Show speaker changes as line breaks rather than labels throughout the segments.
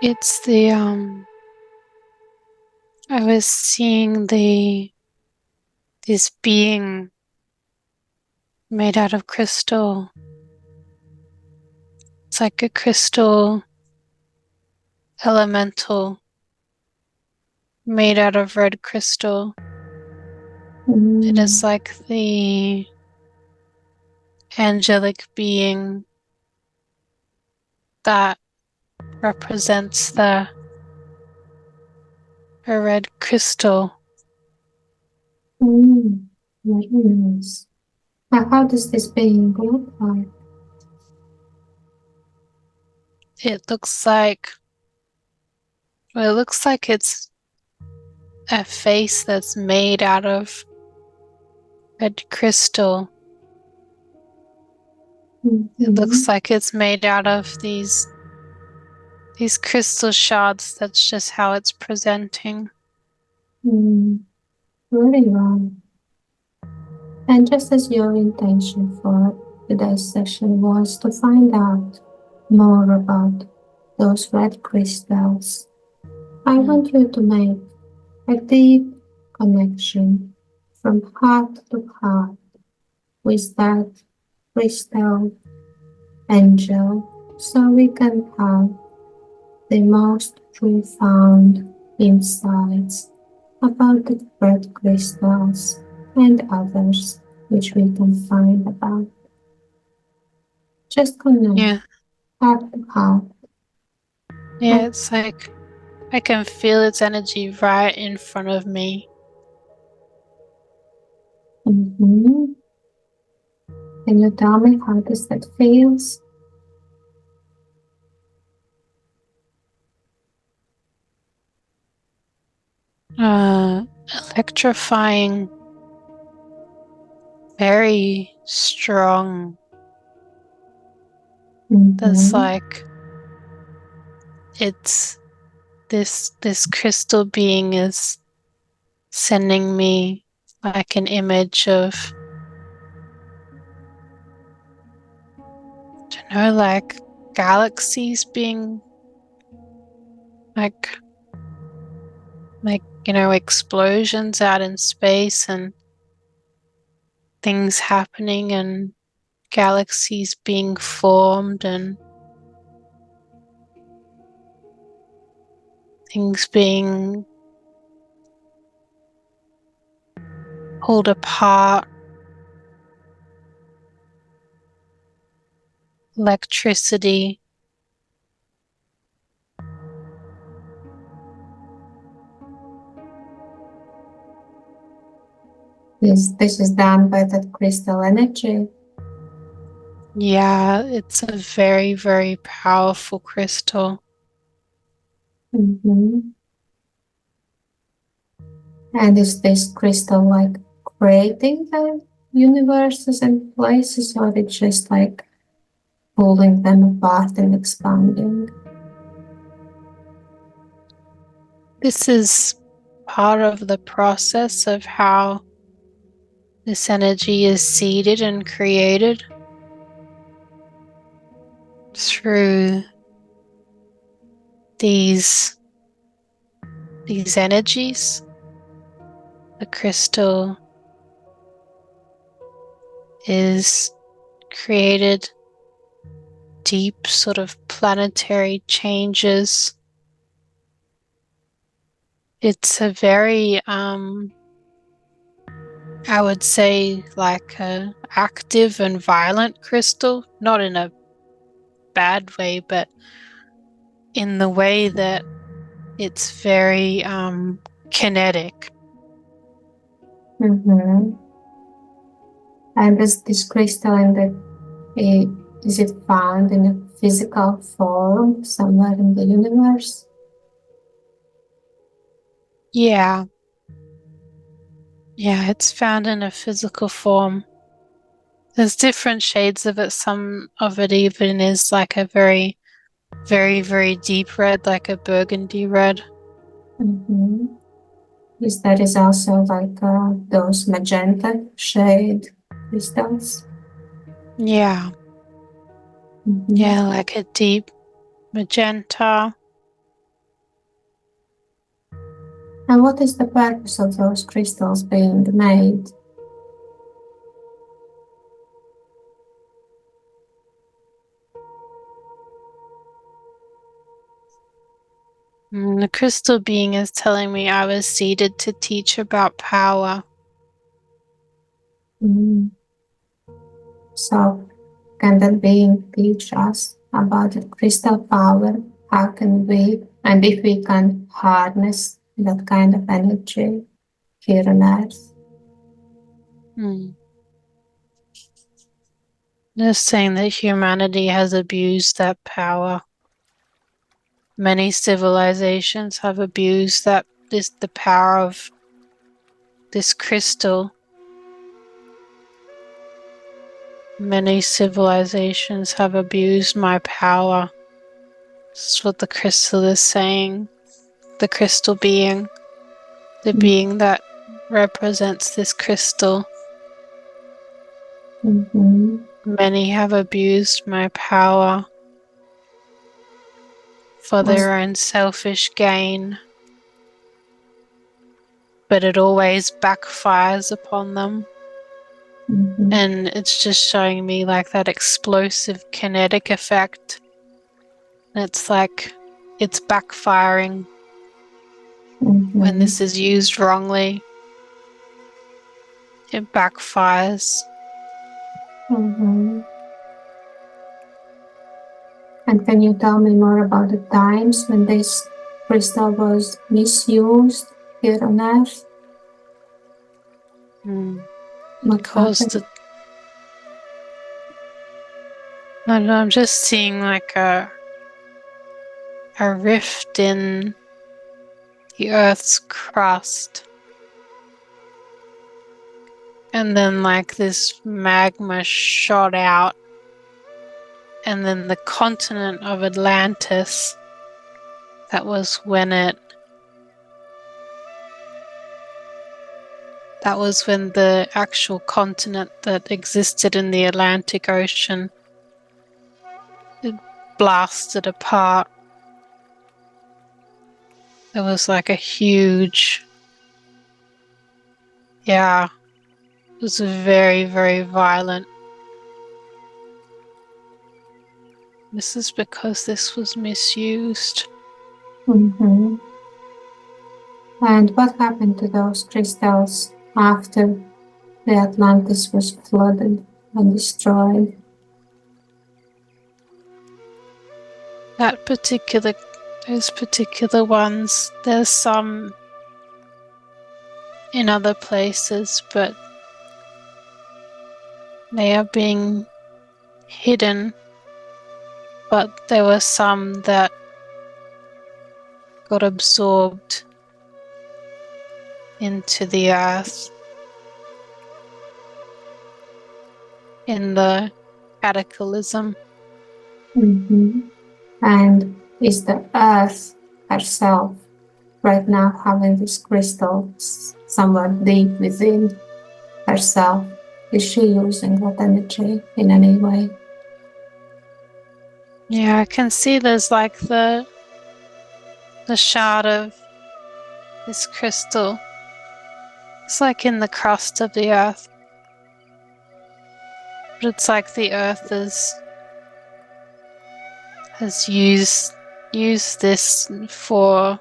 It's the I was seeing this being made out of crystal. It's like a crystal elemental made out of red crystal. It is like the angelic being that represents a red crystal.
Very nice. How does this being look like?
It looks like it's a face that's made out of red crystal. It looks like it's made out of these crystal shards. That's just how it's presenting.
Very well. And just as your intention for today's session was to find out more about those red crystals, I want you to make a deep connection from heart to heart with that crystal angel so we can have the most profound insights about the red crystals and others which we can find about. Just connect heart to heart.
Yeah, it's like I can feel its energy right in front of me.
Can you tell me how does that feels?
Electrifying, very strong. That's like it's this crystal being is sending me like an image of, I don't know, like galaxies being like explosions out in space and things happening and galaxies being formed and things being pulled apart, electricity.
This is done by that crystal energy.
Yeah, it's a very, very powerful crystal.
And is this crystal like creating the universes and places, or it's just like pulling them apart and expanding?
This is part of the process of how this energy is seeded and created through these energies. The crystal is created deep sort of planetary changes. It's a very I would say like a active and violent crystal, not in a bad way, but in the way that it's very kinetic.
And is this crystal is it found in a physical form somewhere in the universe?
Yeah, it's found in a physical form. There's different shades of it. Some of it even is like a very, very, very deep red, like a burgundy red.
Is also like those magenta shade crystals?
Yeah, yeah, like a deep magenta.
And what is the purpose of those crystals being made?
The crystal being is telling me I was seeded to teach about power.
So, can that being teach us about the crystal power? How can we, and if we can harness that kind of energy here on Earth?
They're saying that humanity has abused that power. Many civilizations have abused the power of this crystal. Many civilizations have abused my power. This is what the crystal is saying. The crystal being, the being that represents this crystal. Many have abused my power for their own selfish gain, but it always backfires upon them. And it's just showing me like that explosive kinetic effect. And it's like it's backfiring when this is used wrongly. It backfires.
And can you tell me more about the times when this crystal was misused here on Earth?
I'm just seeing like a rift in the Earth's crust. And then like this magma shot out. And then the continent of Atlantis, that was when the actual continent that existed in the Atlantic Ocean, it blasted apart. There was like a huge, it was very, very violent. This is because this was misused.
And what happened to those crystals after the Atlantis was flooded and destroyed?
Those particular ones, there's some in other places, but they are being hidden. But there were some that got absorbed into the earth in the cataclysm.
And is the earth herself right now having these crystals somewhere deep within herself? Is she using that energy in any way?
Yeah, I can see there's like the shard of this crystal. It's like in the crust of the earth. But it's like the earth has used this for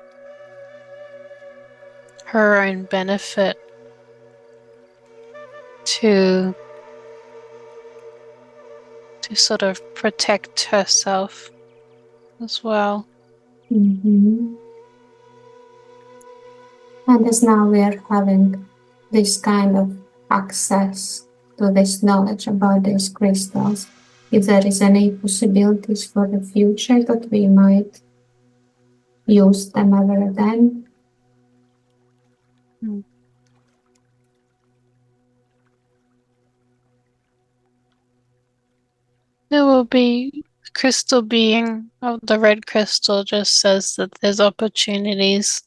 her own benefit to sort of protect herself as well.
And as now we are having this kind of access to this knowledge about these crystals, if there is any possibilities for the future that we might use them ever again.
There will be crystal being of the red crystal just says that there's opportunities.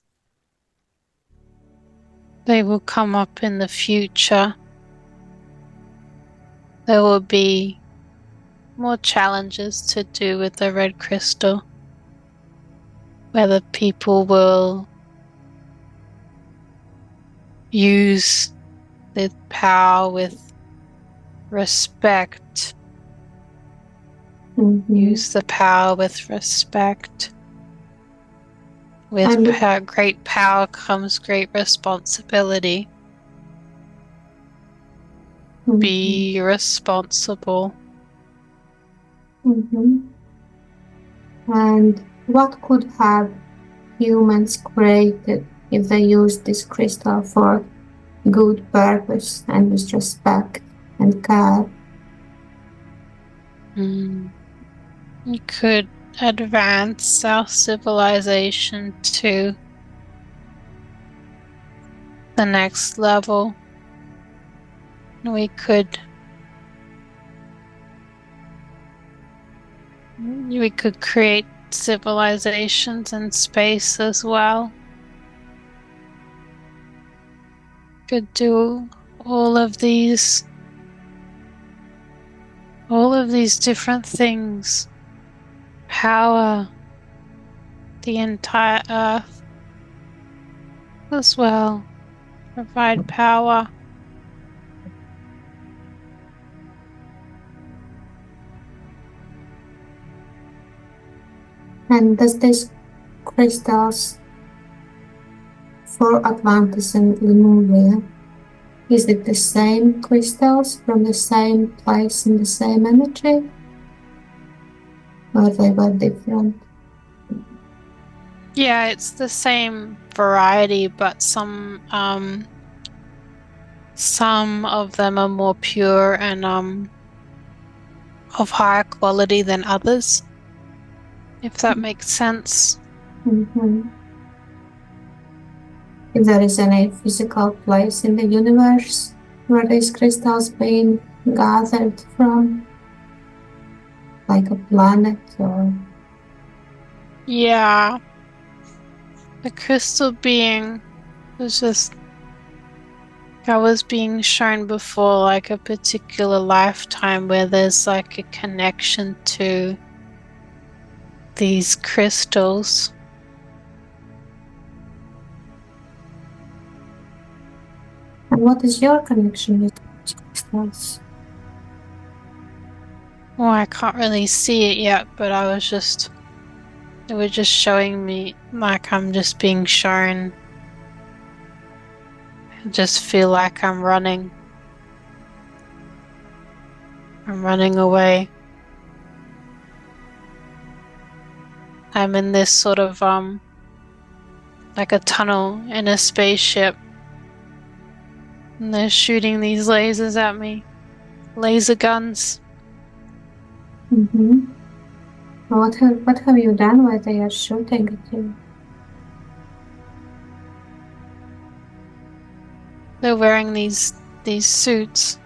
They will come up in the future. There will be more challenges to do with the red crystal. Whether people will use the power with respect. Use the power with respect. With great power comes great responsibility. Be responsible.
And what could have humans created if they used this crystal for good purpose and with respect and care?
You could advance our civilization to the next level. We could create civilizations in space as well. Could do all of these different things. Power the entire Earth as well. Provide power.
And does these crystals for Atlantis and Lemuria, is it the same crystals from the same place in the same energy? Or they were different?
Yeah, it's the same variety, but some of them are more pure and of higher quality than others, if that makes sense.
If there is any physical place in the universe where these crystals being gathered from, like a planet or...
Yeah. The crystal being was just, I was being shown before, like a particular lifetime where there's like a connection to these crystals.
And what is your connection with these crystals?
Well, I can't really see it yet, but they were just showing me, like I'm just being shown. I just feel like I'm running. I'm running away. I'm in this sort of, like a tunnel in a spaceship. And they're shooting these lasers at me. Laser guns.
What have you done while they are shooting at you?
They're wearing these suits.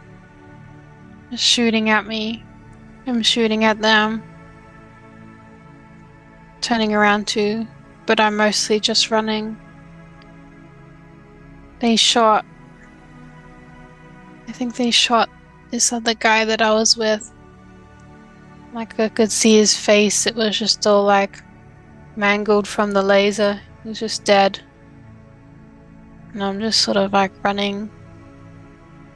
They're shooting at me. I'm shooting at them. Turning around too, but I'm mostly just running. I think they shot this other guy that I was with. Like I could see his face. It was just all like mangled from the laser. He was just dead. And I'm just sort of like running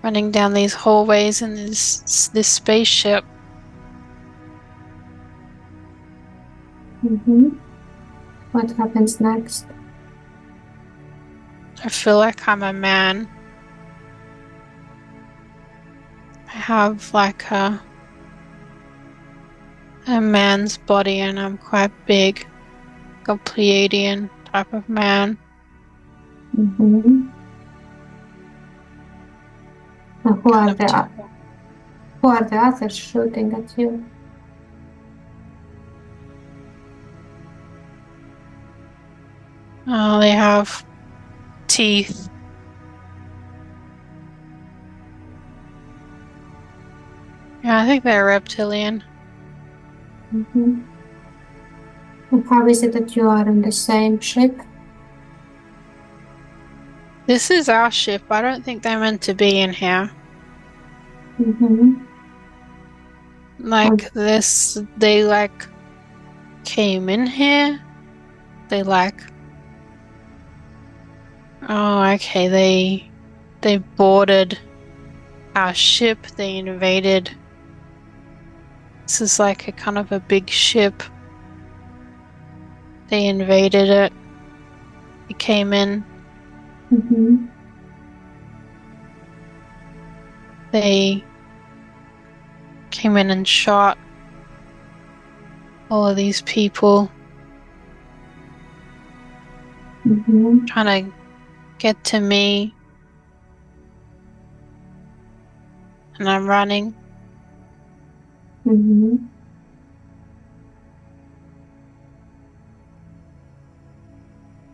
down these hallways in this spaceship.
What happens next?
I feel like I'm a man. I have like a man's body and I'm quite big. Like a Pleiadian type of man.
Who are the others shooting at you?
Oh, they have teeth. Yeah, I think they're reptilian.
And how is it that you are in the same ship?
This is our ship. I don't think they're meant to be in here. Like this, they like came in here. They like, oh, okay, they boarded our ship. They invaded. This is like a kind of a big ship. They invaded it. They came in.
Mm-hmm.
They came in and shot all of these people,
Mm-hmm.
trying to get to me, and I'm running.
Mm-hmm.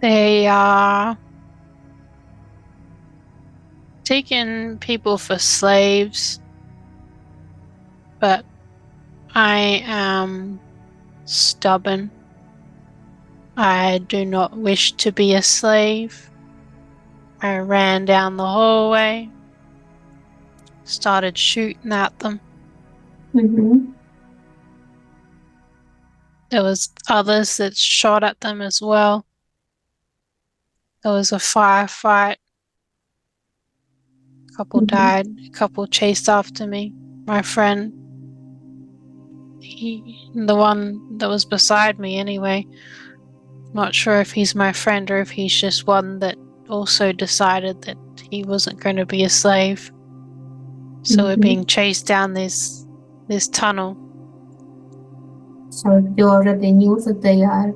They are taking people for slaves, but I am stubborn. I do not wish to be a slave. I ran down the hallway, started shooting at them.
Mm-hmm.
There was others that shot at them as well. There was a firefight. A couple
Mm-hmm.
died. A couple chased after me. My friend, the one that was beside me anyway. Not sure if he's my friend or if he's just one that also decided that he wasn't going to be a slave. So we're
Mm-hmm.
being chased down this tunnel.
So you already knew that they are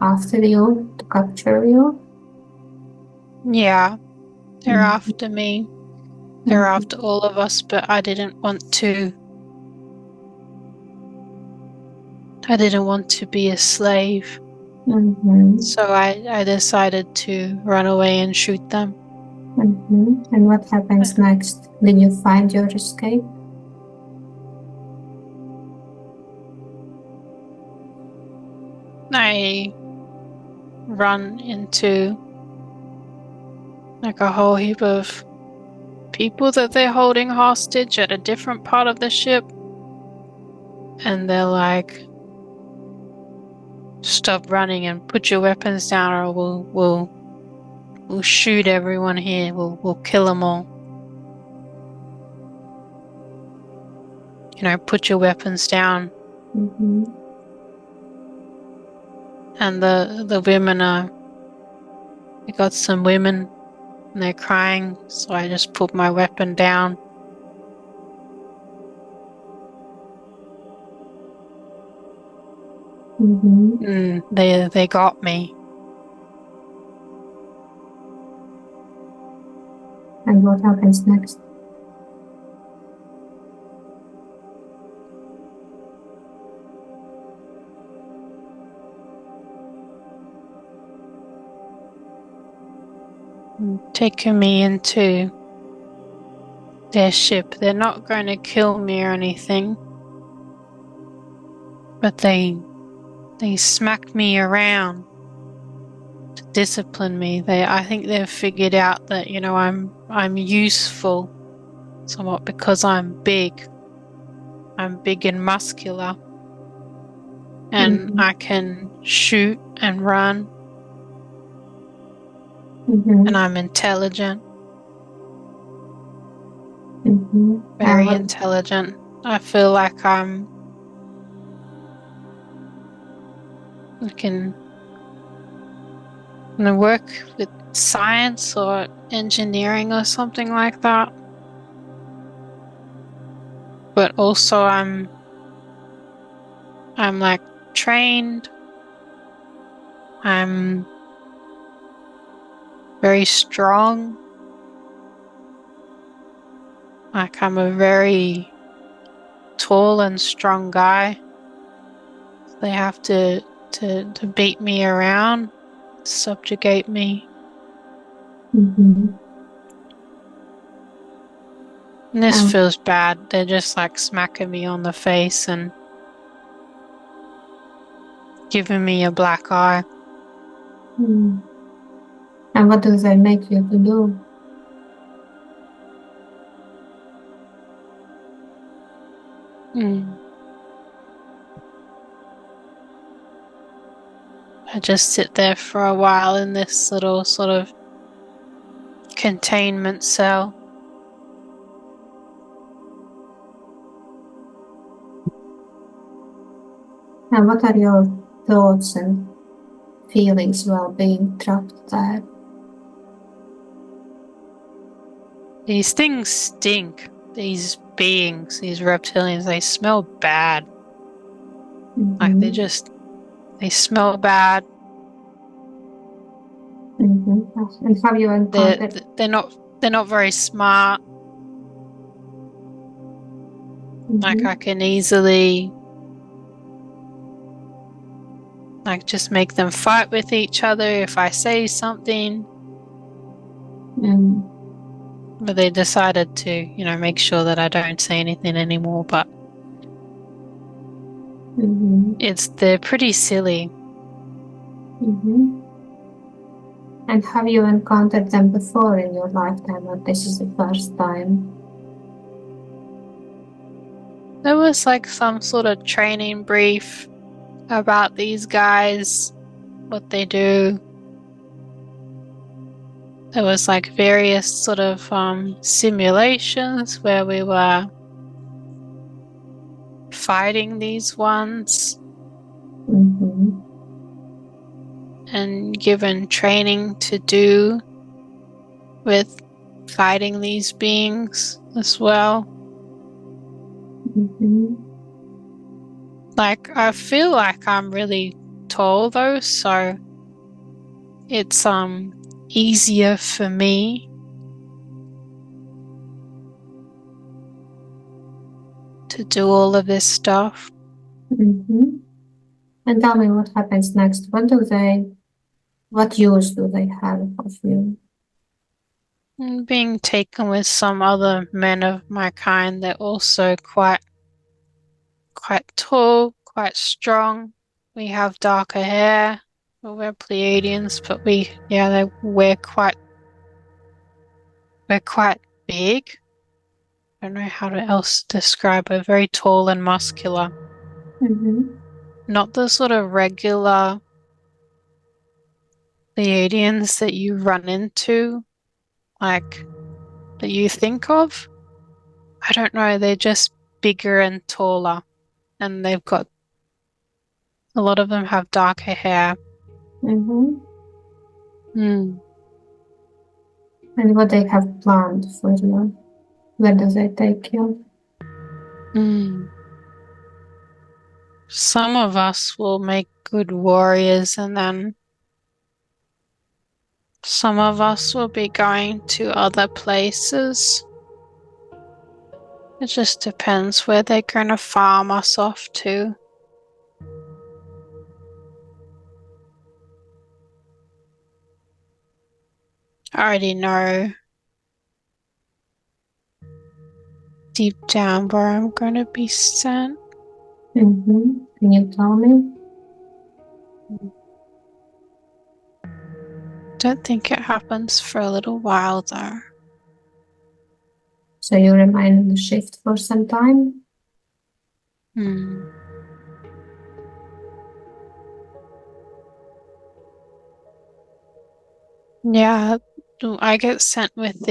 after you to capture you?
Yeah, they're
Mm-hmm.
after me. They're
Mm-hmm.
after all of us, but I didn't want to. I didn't want to be a slave.
Mm-hmm.
So I decided to run away and shoot them.
Mm-hmm. And what happens next? Did you find your escape?
I run into like a whole heap of people that they're holding hostage at a different part of the ship. And they're like, stop running and put your weapons down or we'll shoot everyone here. We'll kill them all. Put your weapons down.
Mm-hmm.
And the women we got some women and they're crying, so I just put my weapon down.
Mm-hmm.
And they got me.
And what happens next?
Taking me into their ship. They're not going to kill me or anything, but they smack me around to discipline me. I think they've figured out that I'm useful somewhat because I'm big. I'm big and muscular, and
Mm-hmm.
I can shoot and run, and
Mm-hmm.
I'm intelligent,
Mm-hmm. And
very intelligent. I feel like I can work with science or engineering or something like that. But also I'm like trained. I'm very strong. Like I'm a very tall and strong guy. They have to beat me around, subjugate me.
mm-hmm.
And this
And,
feels bad. They're just like smacking me on the face and giving me a black eye.
mm. And what do they make you to do?
Mm. I just sit there for a while in this little sort of containment cell.
And what are your thoughts and feelings while being trapped there?
These things stink. These beings, these reptilians, they smell bad. Like they smell bad.
And have you encountered?
They're not very smart. Like I can easily just make them fight with each other if I say something. But they decided to, make sure that I don't say anything anymore. But they're pretty silly.
And have you encountered them before in your lifetime, or this is the first time?
There was like some sort of training brief about these guys, what they do. There was like various sort of simulations where we were fighting these ones and given training to do with fighting these beings as well. Like I feel like I'm really tall though, so it's easier for me to do all of this stuff.
And tell me what happens next. What use do they have of you?
Being taken with some other men of my kind, they're also quite tall, quite strong. We have darker hair. We're Pleiadians, but we're quite big. I don't know how else to describe. We're very tall and muscular. Not the sort of regular Pleiadians that you run into, like that you think of. I don't know. They're just bigger and taller, and a lot of them have darker hair.
And what they have planned for you? Where does it take you?
Some of us will make good warriors, and then some of us will be going to other places. It just depends where they're going to farm us off to. I already know deep down where I'm going to be sent.
Can you tell me?
Don't think it happens for a little while though.
So you remain in the shift for some time?
Yeah, I get sent with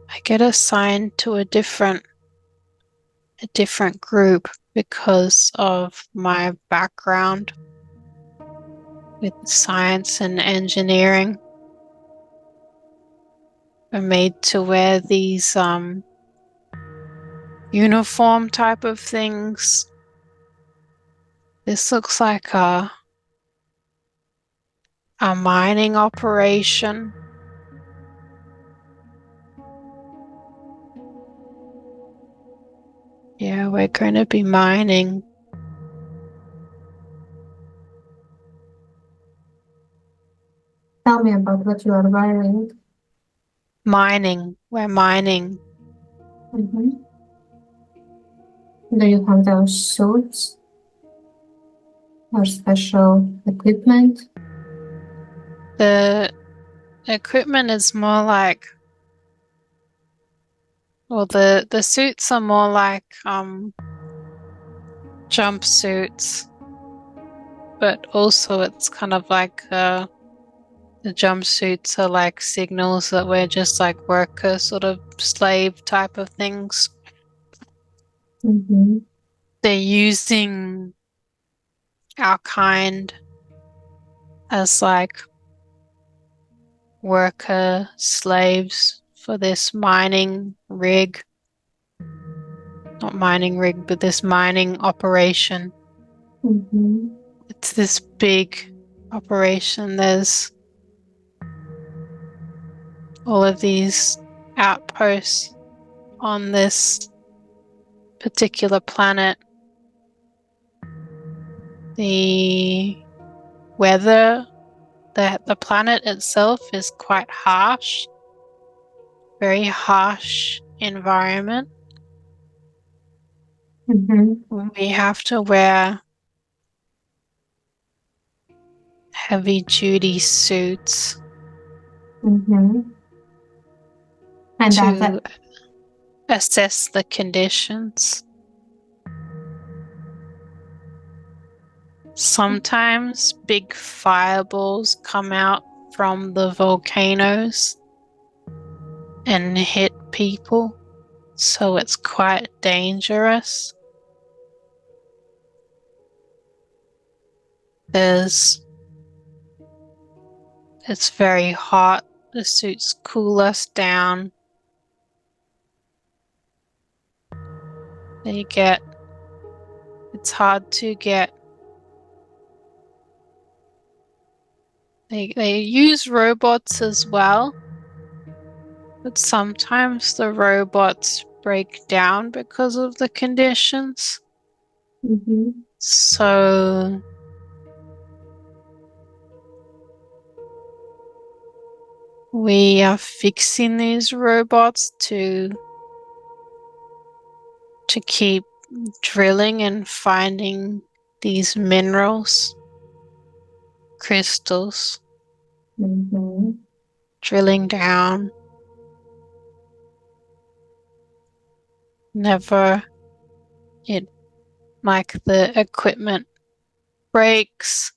I get assigned to a different group because of my background with science and engineering. I'm made to wear these uniform type of things. This looks like a mining operation. Yeah, we're going to be mining.
Tell me about what you are wearing.
Mining. We're mining.
Do you have those suits or special equipment?
The equipment is more like, well, the suits are more like jumpsuits, but also it's kind of like a The jumpsuits are like signals that we're just like worker, sort of slave type of things.
Mm-hmm.
They're using our kind as like worker slaves for this mining rig. Not mining rig, but this mining operation.
Mm-hmm.
It's this big operation. There's all of these outposts on this particular planet. The weather, the planet itself is quite harsh, very harsh environment.
Mm-hmm.
We have to wear heavy duty suits
Mm-hmm. And
to assess the conditions. Sometimes big fireballs come out from the volcanoes and hit people, so it's quite dangerous. It's very hot. The suits cool us down. It's hard to get. They use robots as well, but sometimes the robots break down because of the conditions.
mm-hmm.
So we are fixing these robots to keep drilling and finding these minerals, crystals,
Mm-hmm.
drilling down. Never it like the equipment breaks.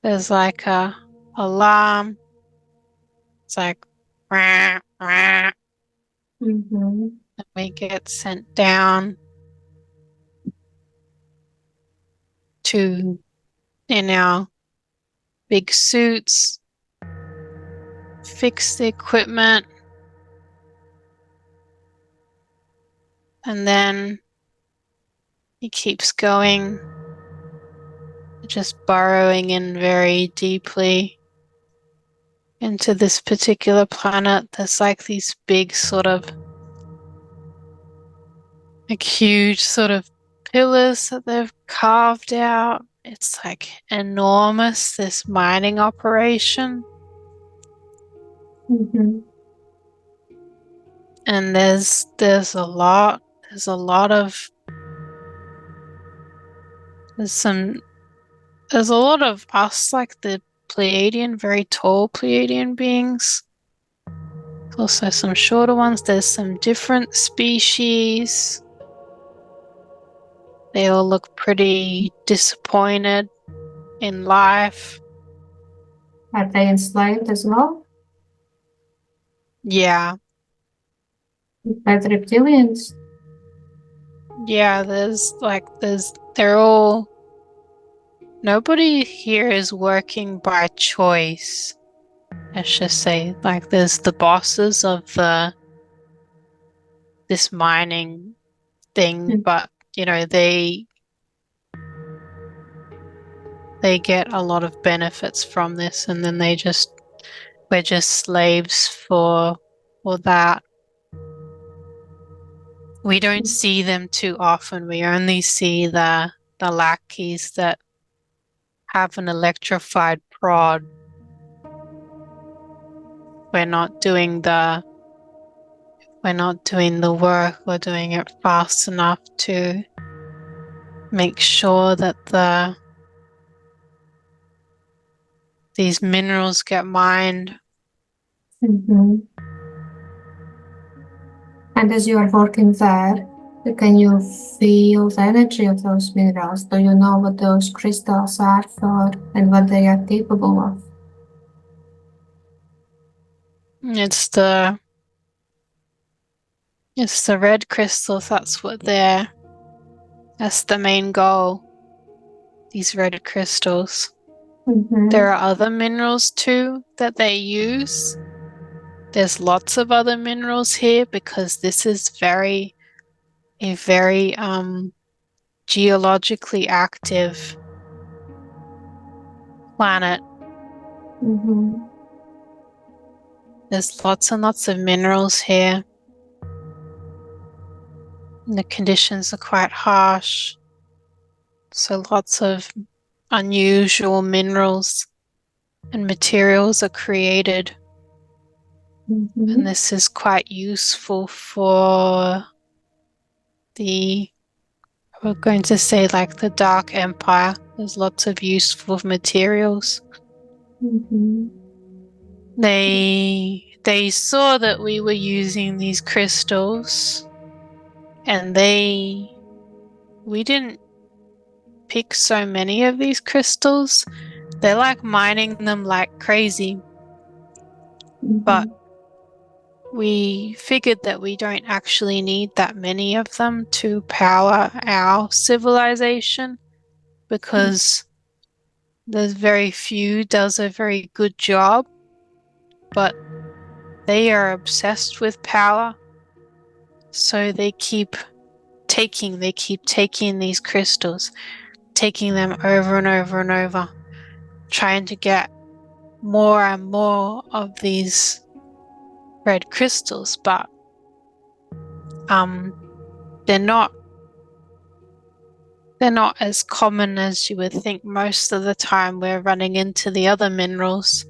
There's like a alarm. It's like rah, rah,
Mm-hmm.
and we get sent down to in our big suits, fix the equipment, and then he keeps going, just burrowing in very deeply into this particular planet. There's like these big sort of like huge sort of pillars that they've carved out. It's like enormous, this mining operation.
Mm-hmm.
And there's a lot of there's a lot of us, like the Pleiadian, very tall Pleiadian beings. Also some shorter ones. There's some different species. They all look pretty disappointed in life.
Are they enslaved as well?
Yeah.
By the reptilians?
Yeah, they're all, nobody here is working by choice. Let's just say, like, there's the bosses of this mining thing, but they get a lot of benefits from this, and then we're just slaves for that. We don't see them too often. We only see the lackeys that have an electrified prod. We're not doing the work. We're doing it fast enough to make sure that these minerals get mined.
Mm-hmm. And as you are working there, can you feel the energy of those minerals? Do you know what those crystals are for and what they are capable of?
It's the red crystals. That's the main goal. These red crystals. There are other minerals too that they use. There's lots of other minerals here because this is a very geologically active planet. There's lots and lots of minerals here. And the conditions are quite harsh. So lots of unusual minerals and materials are created. And this is quite useful for we're going to say like the Dark Empire. There's lots of useful materials. They saw that we were using these crystals, and we didn't pick so many of these crystals. They're like mining them like crazy. But we figured that we don't actually need that many of them to power our civilization, because there's very few does a very good job, but they are obsessed with power. So they keep taking these crystals, taking them over and over and over, trying to get more and more of these red crystals, but they're not as common as you would think. Most of the time we're running into the other minerals.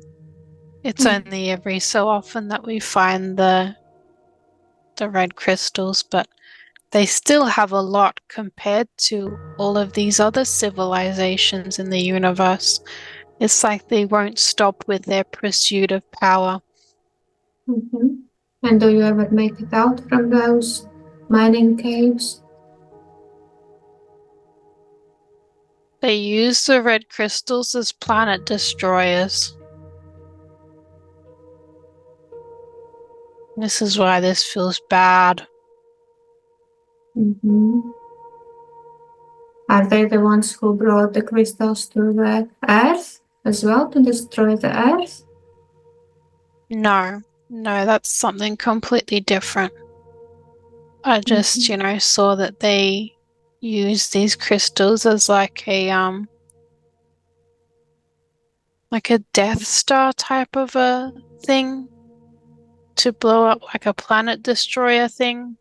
It's only every so often that we find the red crystals, but they still have a lot compared to all of these other civilizations in the universe. It's like they won't stop with their pursuit of power.
And do you ever make it out from those mining caves?
They use the red crystals as planet destroyers. This is why this feels bad.
Are they the ones who brought the crystals to the Earth as well, to destroy the Earth?
No, that's something completely different. I just, saw that they use these crystals as like a Death Star type of a thing to blow up, like a planet destroyer thing.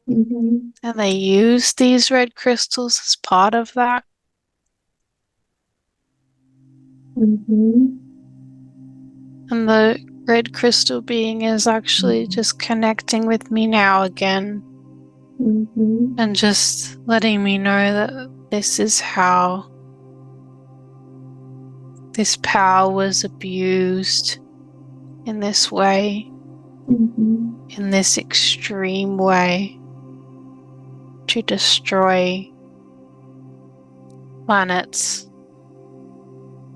And they use these red crystals as part of that. And the red crystal being is actually just connecting with me now again, and just letting me know that this is how this power was abused in this way, in this extreme way, to destroy planets,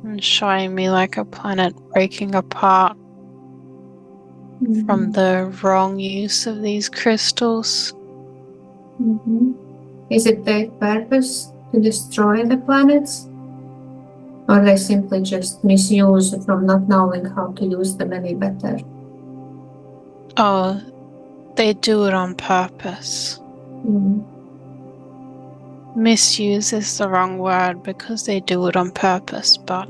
and showing me like a planet breaking apart from the wrong use of these crystals.
Is it their purpose to destroy the planets? Or they simply just misuse from not knowing how to use them any better?
Oh, they do it on purpose. Misuse is the wrong word because they do it on purpose, but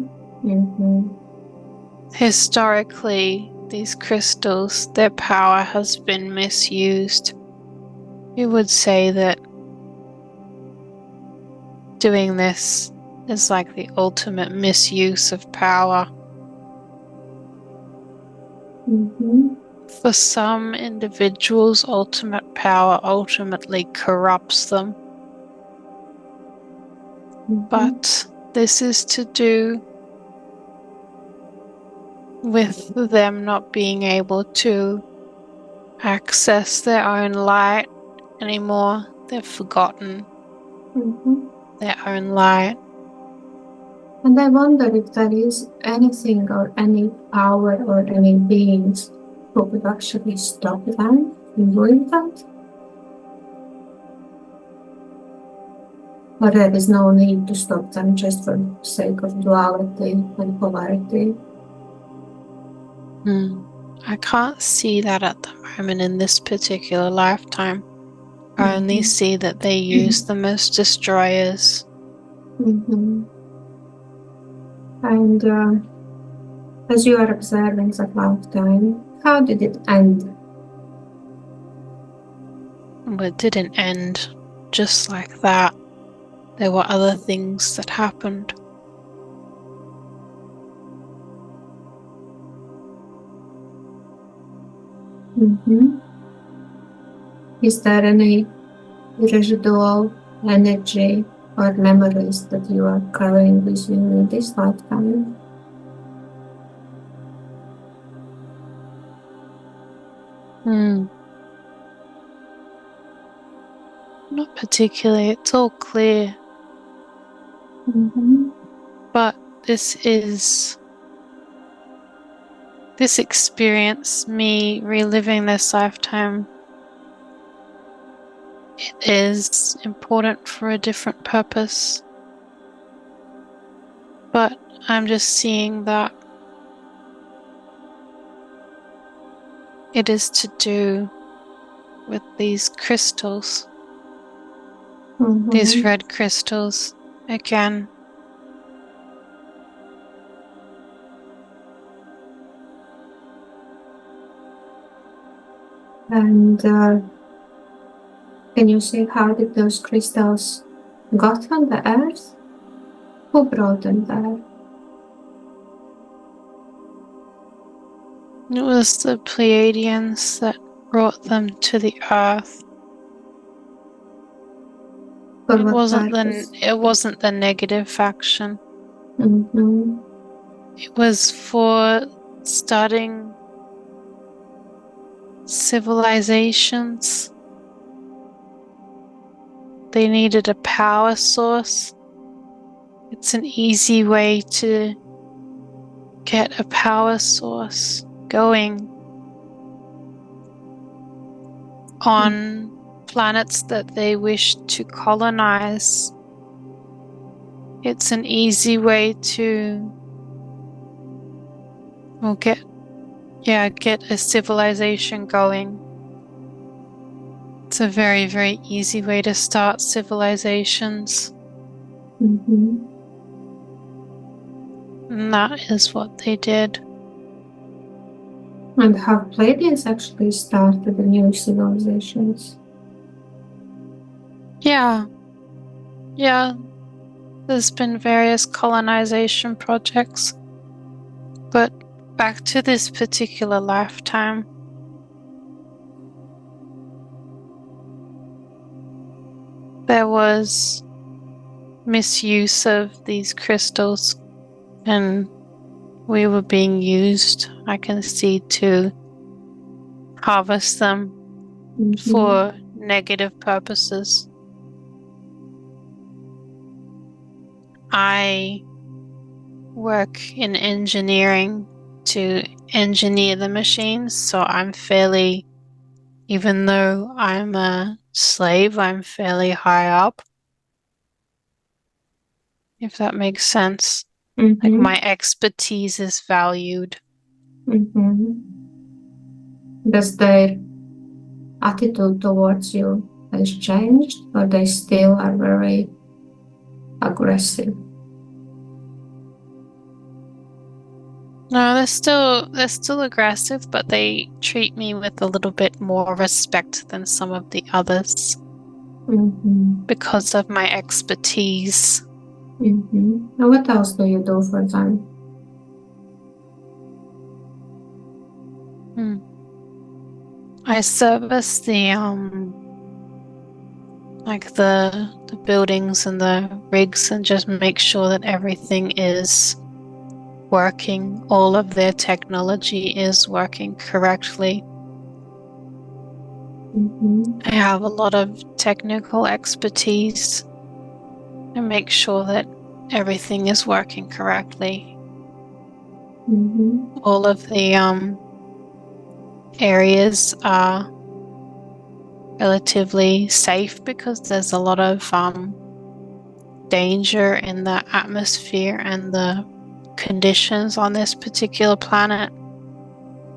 historically, these crystals, their power has been misused. You would say that doing this is like the ultimate misuse of power. For some individuals, ultimate power ultimately corrupts them. But this is to do with them not being able to access their own light anymore. They've forgotten their own light.
And I wonder if there is anything or any power or any beings who could actually stop them from doing that? Or there is no need to stop them just for the sake of duality and polarity?
I can't see that at the moment in this particular lifetime. I only see that they use them as destroyers.
And as you are observing that lifetime, how did it end?
But it didn't end just like that. There were other things that happened.
Is there any residual energy or memories that you are carrying with you in this lifetime?
Not particularly. It's all clear. But this experience, me reliving this lifetime, it is important for a different purpose. But I'm just seeing that it is to do with these crystals, these red crystals again.
And can you see how did those crystals got on the earth? Who brought them there?
It was the Pleiadians that brought them to the earth.
For
It
what
wasn't
purpose?
it wasn't the negative faction.
Mm-hmm.
It was for starting civilizations. They needed a power source. It's an easy way to get a power source going on planets that they wish to colonize. It's an easy way to get a civilization going. It's a very, very easy way to start civilizations. And that is what they did.
And have Pleiadians actually started the new civilizations?
Yeah. There's been various colonization projects. But back to this particular lifetime. There was misuse of these crystals, and we were being used, I can see, to harvest them for negative purposes. I work in engineering to engineer the machines, so even though I'm a slave, I'm fairly high up, if that makes sense. Like my expertise is valued.
Does their attitude towards you has changed, or they still are very aggressive?
No, they're still aggressive, but they treat me with a little bit more respect than some of the others because of my expertise.
Now, what else do you do for them?
I service the buildings and the rigs and just make sure that everything is working. All of their technology is working correctly. I have a lot of technical expertise and make sure that everything is working correctly. All of the areas are relatively safe because there's a lot of danger in the atmosphere and the conditions on this particular planet.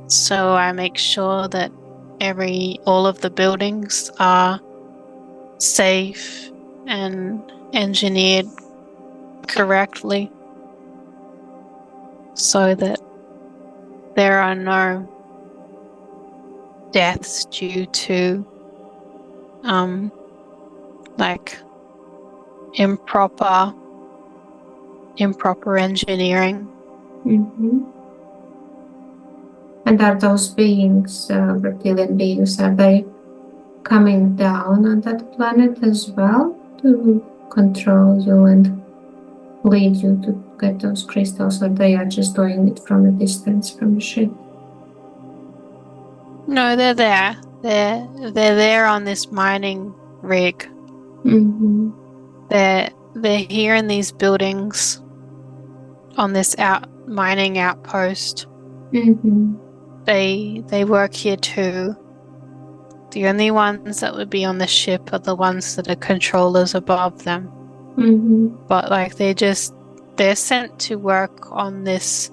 So I make sure that all of the buildings are safe and engineered correctly so that there are no deaths due to like improper engineering.
Mm-hmm. And are those beings, reptilian beings, are they coming down on that planet as well to control you and lead you to get those crystals, or they are just doing it from a distance from the ship?
No, they're there. They're there on this mining rig.
Mm-hmm.
They're here in these buildings on this mining outpost.
Mm-hmm.
They work here too. The only ones that would be on the ship are the ones that are controllers above them.
Mm-hmm.
But like they're sent to work on this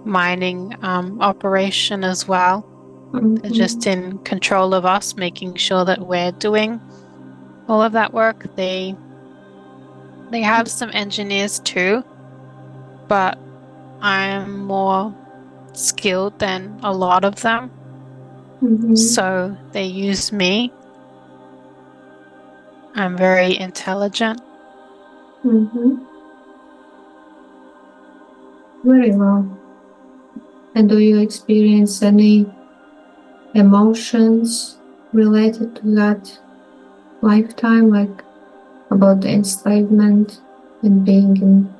mining operation as well. They're just in control of us, making sure that we're doing all of that work. They have some engineers too, but I'm more skilled than a lot of them.
Mm-hmm.
So they use me. I'm very intelligent.
Mm-hmm. Very well. And do you experience any emotions related to that lifetime, like about the enslavement and being in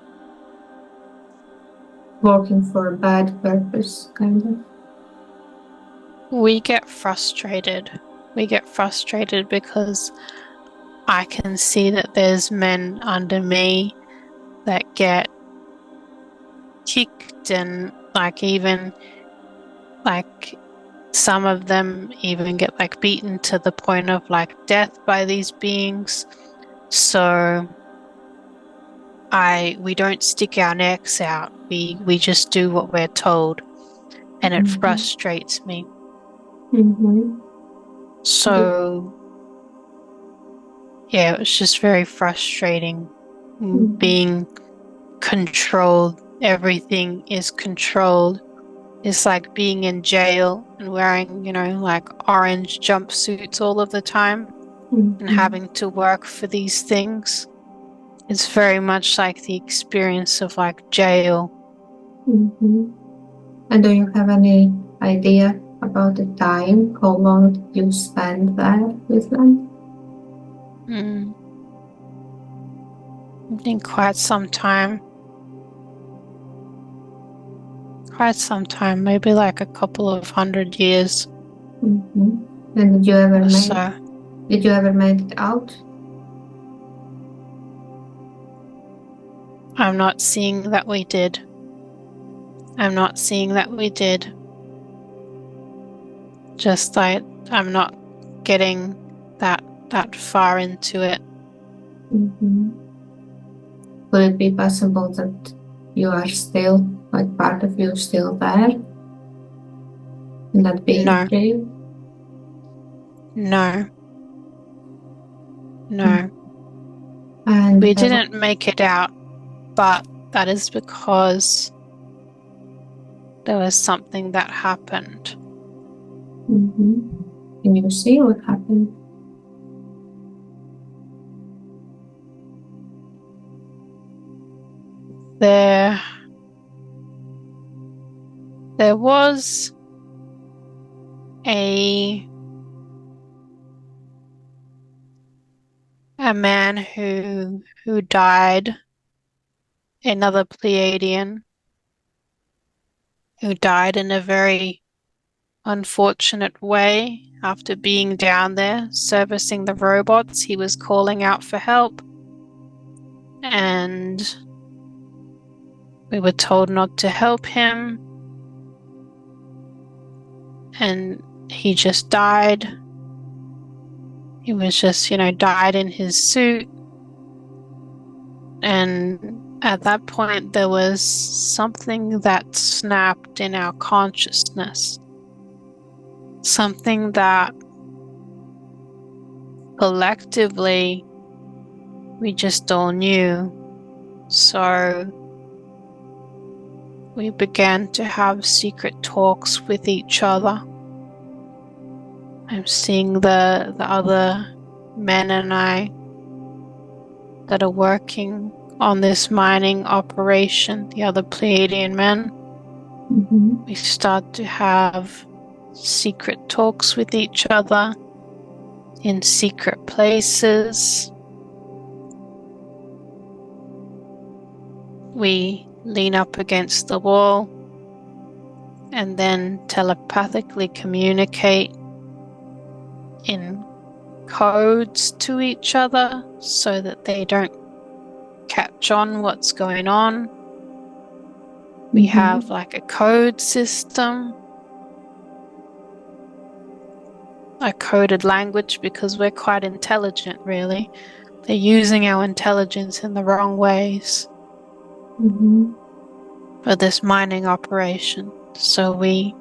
working for a bad purpose, kind of?
We get frustrated. We get frustrated because I can see that there's men under me that get kicked and like even like some of them even get like beaten to the point of like death by these beings. So we don't stick our necks out. We just do what we're told, and it frustrates me.
Mm-hmm.
So yeah, it was just very frustrating being controlled. Everything is controlled. It's like being in jail and wearing, like orange jumpsuits all of the time and having to work for these things. It's very much like the experience of like jail.
Mm-hmm. And do you have any idea about the time? How long did you spend there with them?
I think quite some time. Quite some time, maybe like a couple of 100 years.
Mm-hmm. And did you ever
So
make it out?
I'm not seeing that we did. I'm not seeing that we did. Just like I'm not getting that far into it.
Mm-hmm. Could it be possible that you are still, like part of you still there in that being
No,
jail?
no, no.
And
We didn't make it out, but that is because there was something that happened.
can you see what happened?
There was a man who died, another Pleiadian who died in a very unfortunate way after being down there servicing the robots. He was calling out for help, and we were told not to help him. and he just died. He was just, died in his suit. And at that point, there was something that snapped in our consciousness. Something that collectively we just all knew. So we began to have secret talks with each other. I'm seeing the other men and I that are working on this mining operation, the other Pleiadian men.
Mm-hmm.
We start to have secret talks with each other in secret places. We lean up against the wall and then telepathically communicate in codes to each other so that they don't catch on what's going on. We have like a code system, a coded language, because we're quite intelligent, really. They're using our intelligence in the wrong ways for this mining operation. So we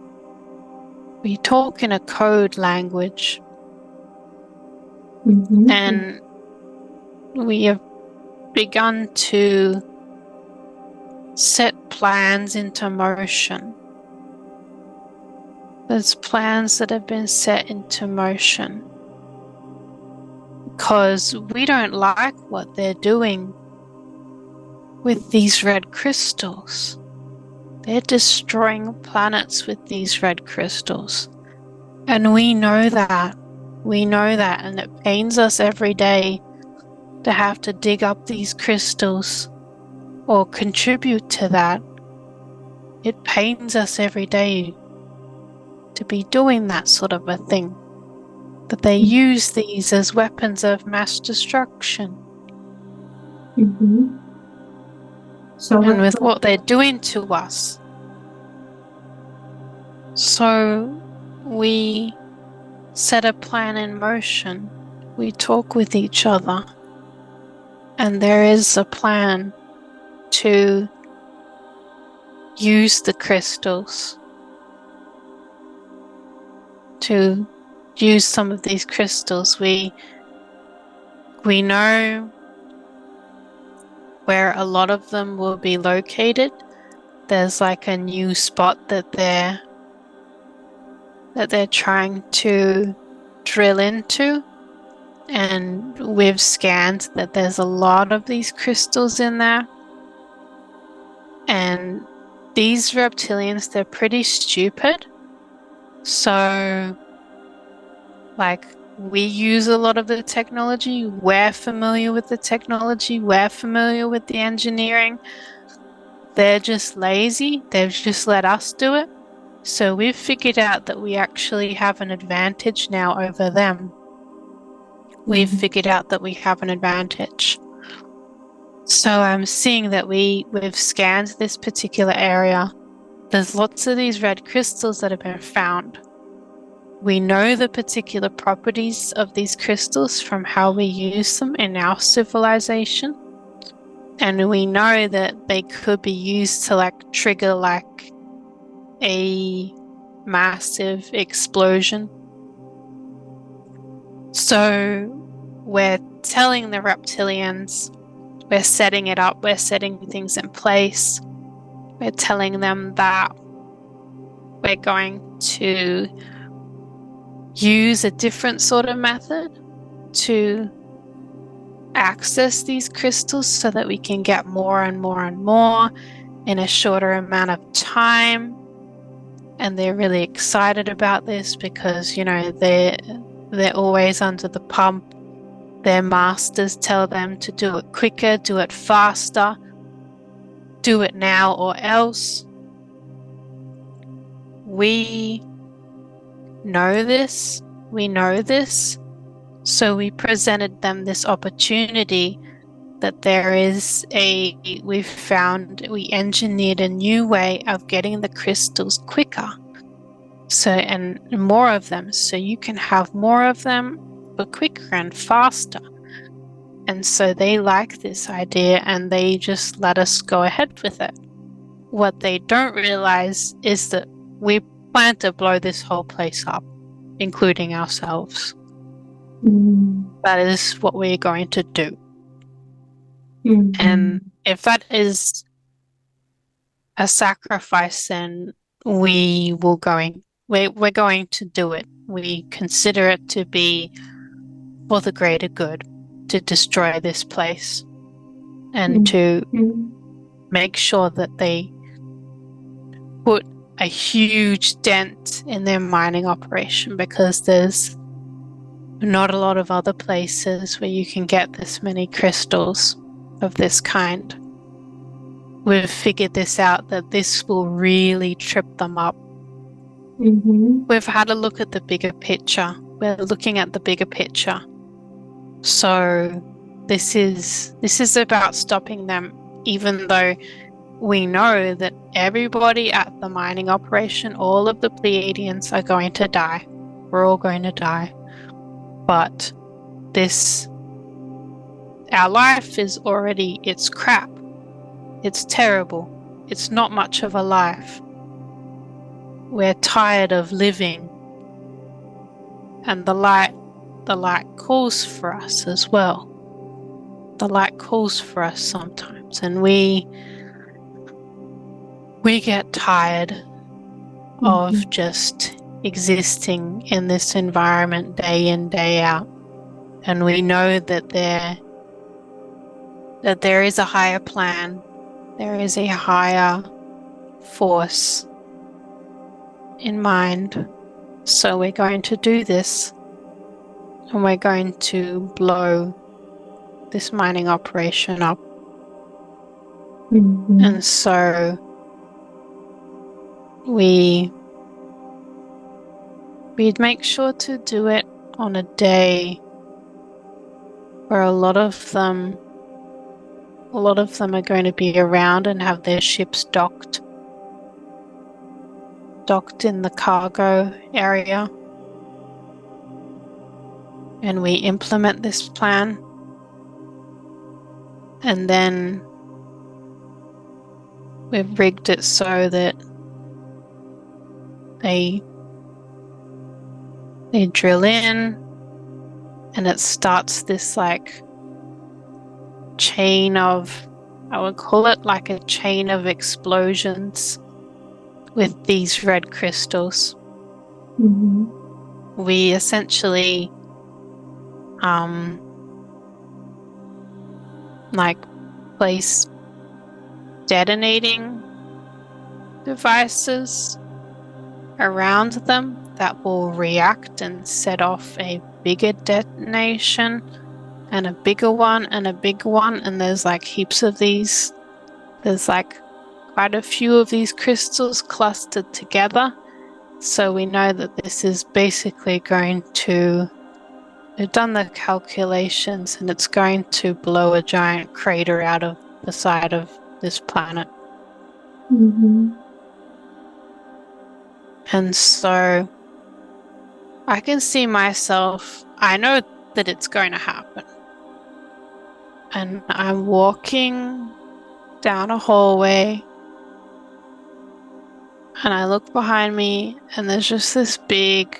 talk in a code language, and we have begun to set plans into motion. There's plans that have been set into motion because we don't like what they're doing with these red crystals. They're destroying planets with these red crystals. And we know that. We know that, and it pains us every day to have to dig up these crystals or contribute to that. It pains us every day to be doing that sort of a thing. That they use these as weapons of mass destruction. And with what they're doing to us. So we set a plan in motion. We talk with each other. And there is a plan to use the crystals, to use some of these crystals. We know where a lot of them will be located. There's like a new spot that they're trying to drill into, and we've scanned that there's a lot of these crystals in there. And these reptilians, they're pretty stupid. So, like, we use a lot of the technology. We're familiar with the technology. We're familiar with the engineering. They're just lazy. They've just let us do it. So we've figured out that we actually have an advantage now over them. We've figured out that we have an advantage. So I'm seeing that we've scanned this particular area. There's lots of these red crystals that have been found. We know the particular properties of these crystals from how we use them in our civilization. And we know that they could be used to trigger a massive explosion. So we're telling the reptilians, we're setting it up, we're setting things in place. We're telling them that we're going to use a different sort of method to access these crystals so that we can get more and more and more in a shorter amount of time. And they're really excited about this because, they're always under the pump. Their masters tell them to do it quicker, do it faster, do it now or else. We know this. We know this. So we presented them this opportunity that we engineered a new way of getting the crystals quicker. and more of them, so you can have more of them, but quicker and faster. And so they like this idea, and they just let us go ahead with it. What they don't realize is that we plan to blow this whole place up, including ourselves. That is what we're going to do. And if that is a sacrifice, then we're going to do it. We consider it to be for the greater good, to destroy this place and to make sure that they put a huge dent in their mining operation, because there's not a lot of other places where you can get this many crystals of this kind. We've figured this out, that this will really trip them up. We've had a look at the bigger picture. We're looking at the bigger picture. So this is about stopping them, even though we know that everybody at the mining operation, all of the Pleiadians are going to die. We're all going to die. But our life is already, it's crap. It's terrible. It's not much of a life. We're tired of living. And the light calls for us as well. The light calls for us sometimes, and we get tired of just existing in this environment day in, day out. And we know that there is a higher plan. There is a higher force in mind. So we're going to do this, and we're going to blow this mining operation up. And so we'd make sure to do it on a day where a lot of them are going to be around and have their ships docked in the cargo area. And we implement this plan. And then we've rigged it so that they drill in, and it starts this like chain of, I would call it like a chain of explosions with these red crystals. We essentially like place detonating devices around them that will react and set off a bigger detonation, and a bigger one, and a bigger one, and there's like heaps of these. There's like quite a few of these crystals clustered together. So we know that this is basically going to, we've done the calculations, and it's going to blow a giant crater out of the side of this planet. And so I can see myself, I know that it's going to happen. And I'm walking down a hallway, and I look behind me, and there's just this big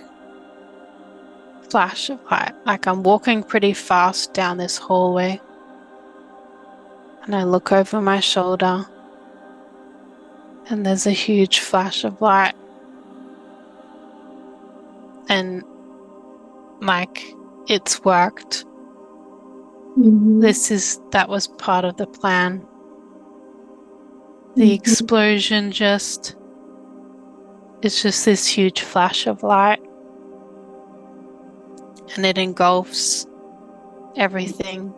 flash of light. Like, I'm walking pretty fast down this hallway, and I look over my shoulder, and there's a huge flash of light. And like, it's worked. That was part of the plan. The explosion it's just this huge flash of light, and it engulfs everything.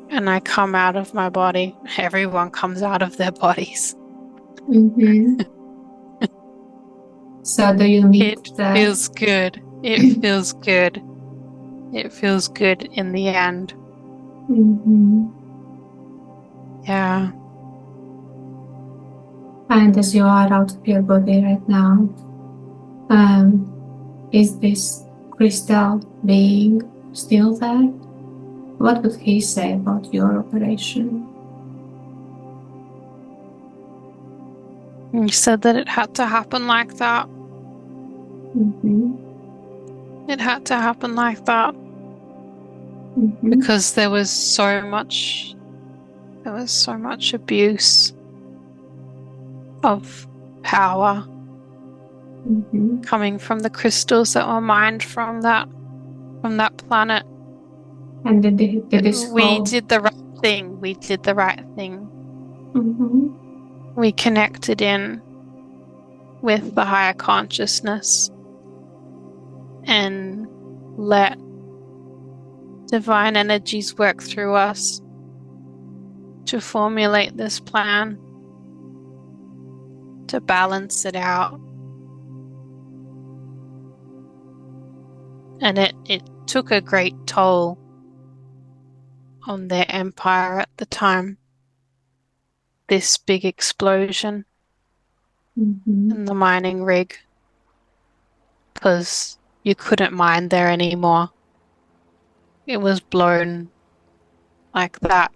And I come out of my body. Everyone comes out of their bodies.
So do you meet
It feels good. It feels good. It feels good in the end. Yeah.
And as you are out of your body right now, is this crystal being still there? What would he say about your operation?
He said that it had to happen like that. It had to happen like that because there was so much abuse of power coming from the crystals that were mined from that planet.
And did this
we did the right thing. We did the right thing. We connected in with the higher consciousness and let divine energies work through us to formulate this plan, to balance it out. And it took a great toll on their empire at the time, this big explosion in the mining rig, because you couldn't mine there anymore. It was blown like that.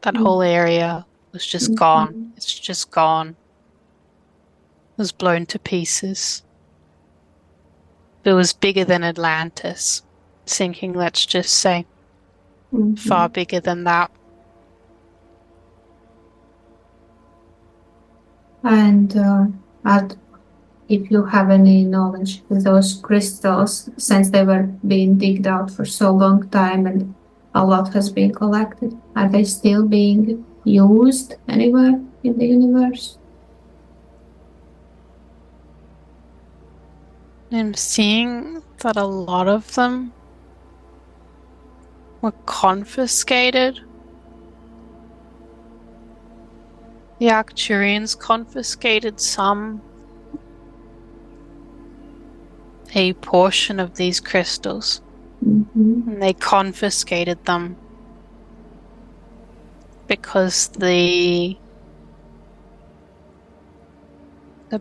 That whole area was just gone. It's just gone. It was blown to pieces. It was bigger than Atlantis, sinking, let's just say. Far bigger than that.
And if you have any knowledge with those crystals, since they were being digged out for so long time and a lot has been collected, are they still being used anywhere in the universe?
I'm seeing that a lot of them were confiscated. The Arcturians confiscated a portion of these crystals, and they confiscated them because the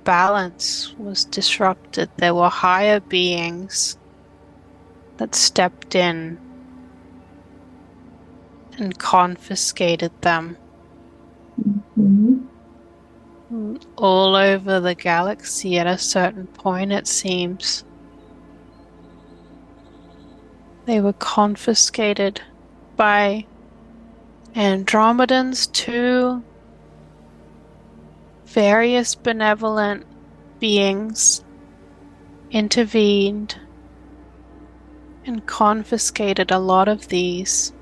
balance was disrupted. There were higher beings that stepped in and confiscated them. All over the galaxy at a certain point, it seems. They were confiscated by Andromedans too. Various benevolent beings intervened and confiscated a lot of these.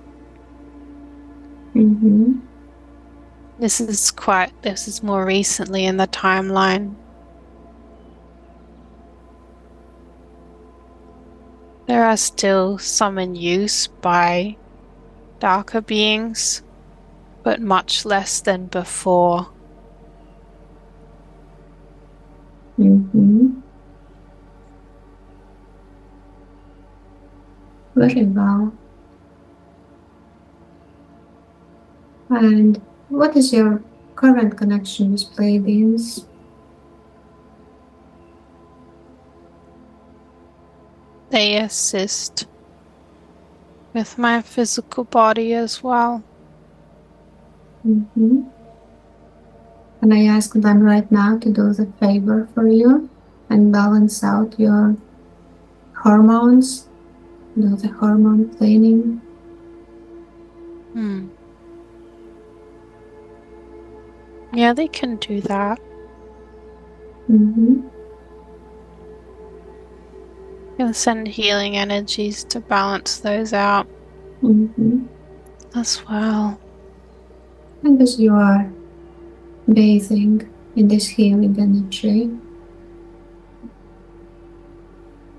This is more recently in the timeline. There are still some in use by darker beings, but much less than before.
Very well. And what is your current connection with Pleiadians?
They assist with my physical body as well.
And I ask them right now to do the favor for you and balance out your hormones, do the hormone cleaning.
Yeah, they can do that. Can send healing energies to balance those out as well.
And as you are bathing in this healing energy,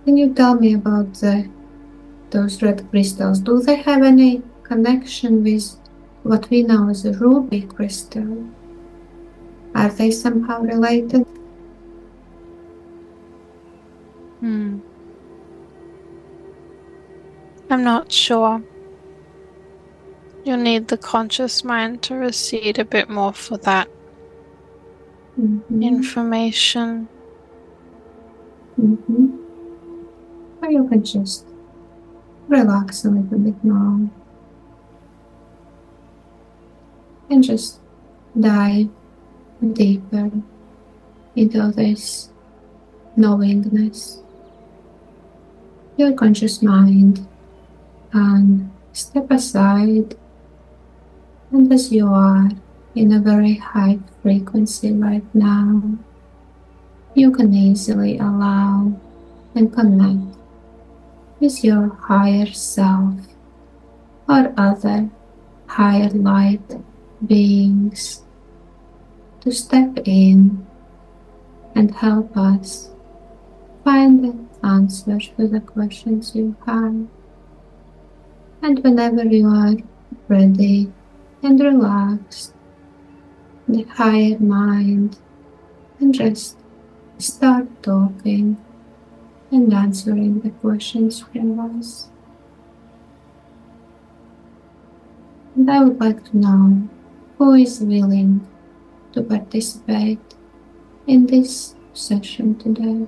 can you tell me about those red crystals? Do they have any connection with what we know as a ruby crystal? Are they somehow related?
I'm not sure. You'll need the conscious mind to recede a bit more for that. information.
Or you can just relax a little bit more and just dive deeper into this knowingness. Your conscious mind can step aside, and as you are in a very high frequency right now, you can easily allow and connect with your higher self or other higher light beings to step in and help us find the answers to the questions you have. And whenever you are ready and relaxed, the higher mind can just start talking and answering the questions from us. And I would like to know who is willing to participate in this session today.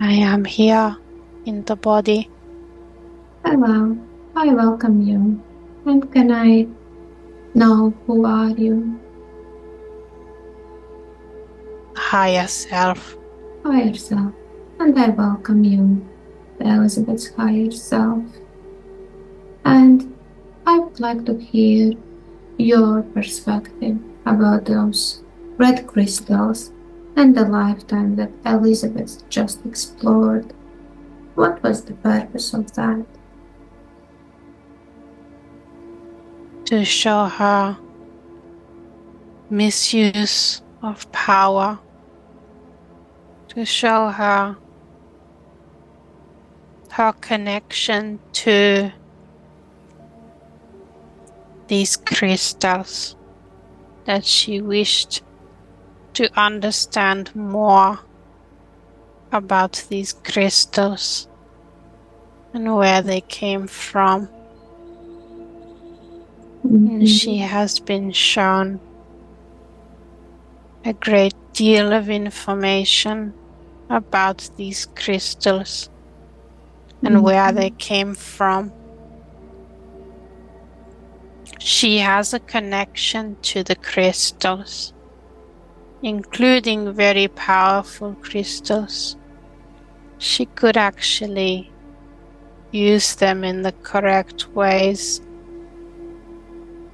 I am here in the body.
Hello, I welcome you. And can I know who are you?
Higher self.
Higher self. And I welcome you, Elizabeth's higher self. And I would like to hear your perspective about those red crystals and the lifetime that Elizabeth just explored. What was the purpose of that?
To show her misuse of power. To show her connection to these crystals, that she wished to understand more about these crystals and where they came from. And she has been shown a great deal of information about these crystals and where they came from. She has a connection to the crystals, including very powerful crystals. She could actually use them in the correct ways.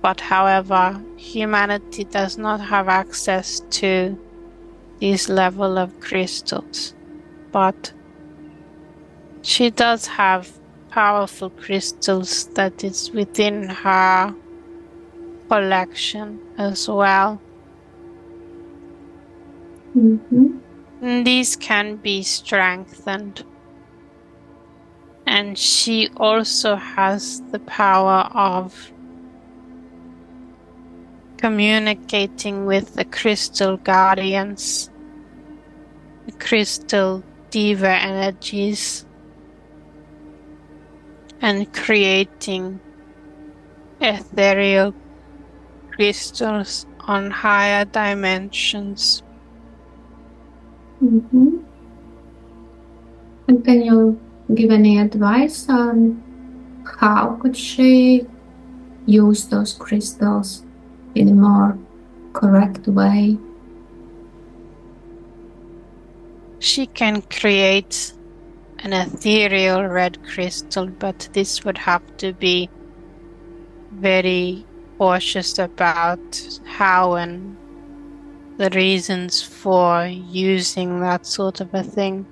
But however, humanity does not have access to these level of crystals. But she does have powerful crystals that is within her collection as well. And these can be strengthened. And she also has the power of communicating with the crystal guardians, the crystal diva energies, and creating ethereal crystals on higher dimensions.
And can you give any advice on how could she use those crystals in a more correct way?
She can create an ethereal red crystal, but this would have to be very cautious about how and the reasons for using that sort of a thing.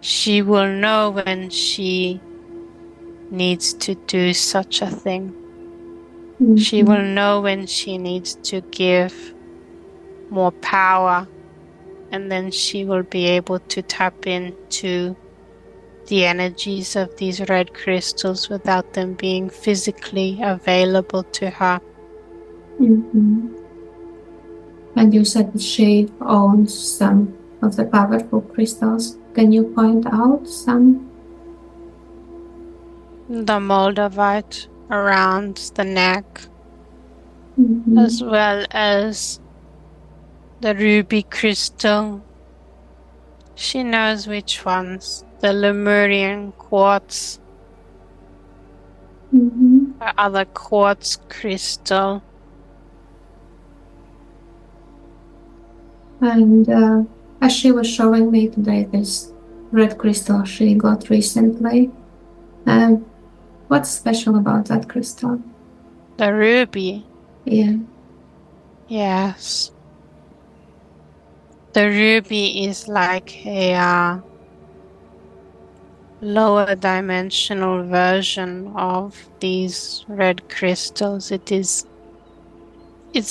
She will know when she needs to do such a thing. She will know when she needs to give more power, and then she will be able to tap into the energies of these red crystals without them being physically available to her.
And you said that she owns some of the powerful crystals. Can you point out some?
The moldavite around the neck,
Mm-hmm.
as well as the ruby crystal. She knows which ones. The Lemurian quartz,
Mm-hmm.
the other quartz crystal.
And as she was showing me today, this red crystal she got recently. What's special about that crystal?
The ruby.
Yeah.
Yes. The ruby is like a lower dimensional version of these red crystals. It's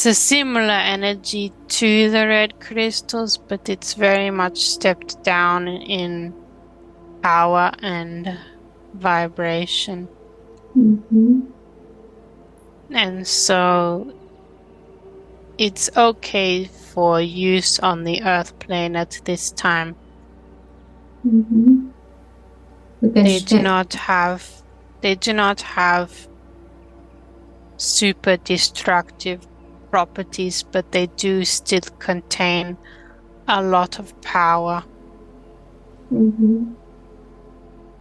a similar energy to the red crystals, but it's very much stepped down in power and vibration.
Mm-hmm.
And so it's okay for use on the Earth plane at this time.
Mm-hmm.
They do not have super destructive properties, but they do still contain a lot of power.
Mm-hmm.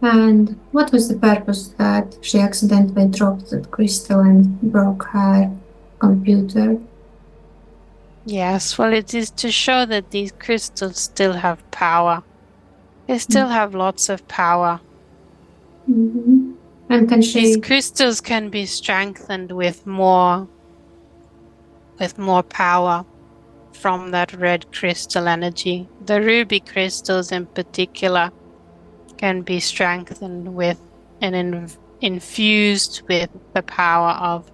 And what was the purpose that she accidentally dropped that crystal and broke her computer?
Yes, well, it is to show that these crystals still have power. They still have lots of power.
Mm-hmm. And can she?
These crystals can be strengthened with more power from that red crystal energy. The ruby crystals in particular can be strengthened with and infused with the power of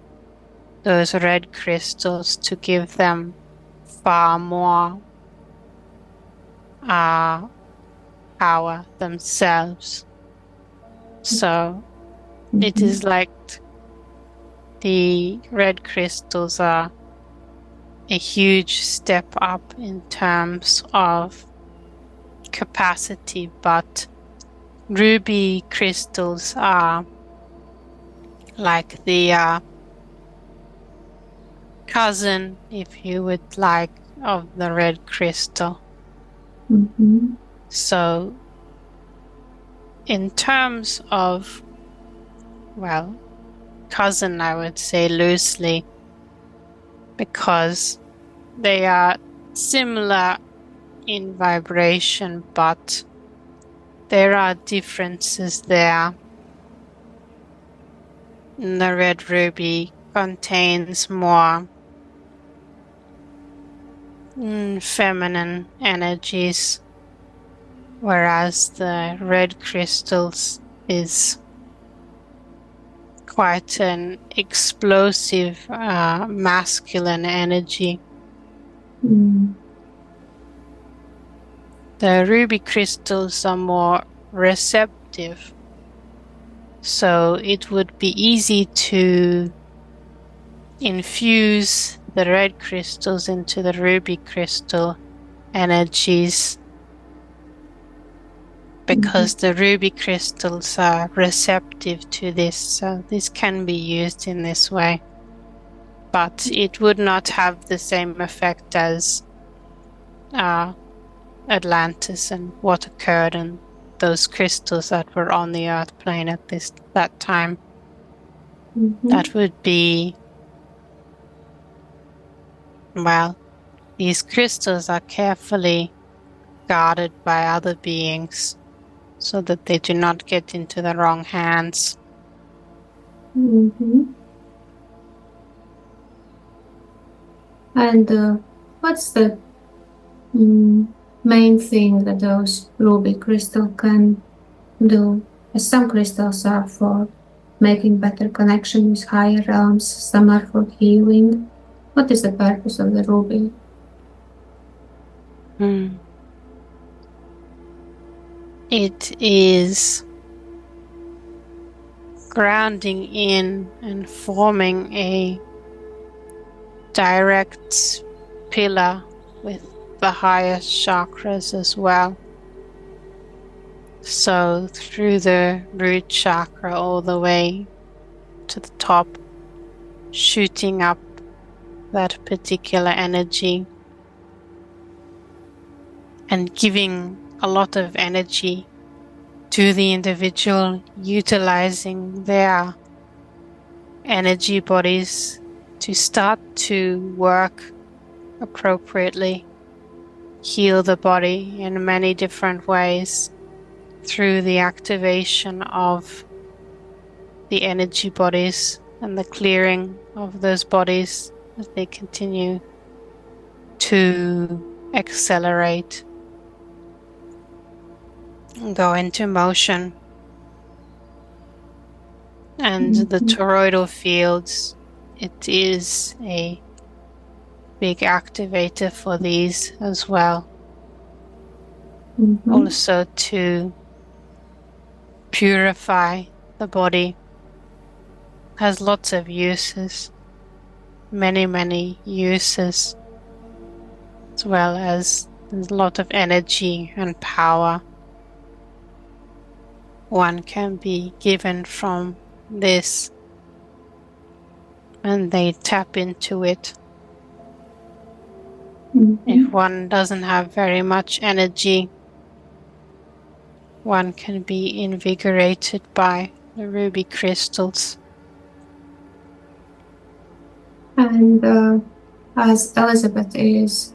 those red crystals to give them far more power themselves. So it is like the red crystals are a huge step up in terms of capacity, but ruby crystals are like the cousin, if you would like, of the red crystal.
Mm-hmm.
So in terms of, well, cousin, I would say loosely, because they are similar in vibration, but there are differences there. The red ruby contains more feminine energies, whereas the red crystals is quite an explosive masculine energy.
Mm.
The ruby crystals are more receptive, so it would be easy to infuse the red crystals into the ruby crystal energies, because the ruby crystals are receptive to this, so this can be used in this way. But it would not have the same effect as Atlantis and what occurred in those crystals that were on the Earth plane at that time. That would be, well, these crystals are carefully guarded by other beings so that they do not get into the wrong hands.
Mm-hmm. And what's the main thing that those ruby crystal can do? As some crystals are for making better connection with higher realms, some are for healing. What is the purpose of the ruby?
It is grounding in and forming a direct pillar with the highest chakras as well. So through the root chakra all the way to the top, shooting up that particular energy and giving a lot of energy to the individual, utilizing their energy bodies to start to work appropriately, heal the body in many different ways through the activation of the energy bodies and the clearing of those bodies as they continue to accelerate and go into motion. And the toroidal fields, it is a big activator for these as well. Also to purify the body. Has lots of uses, many uses, as well as there's a lot of energy and power one can be given from this, and they tap into it. If one doesn't have very much energy, one can be invigorated by the ruby crystals.
And as Elizabeth is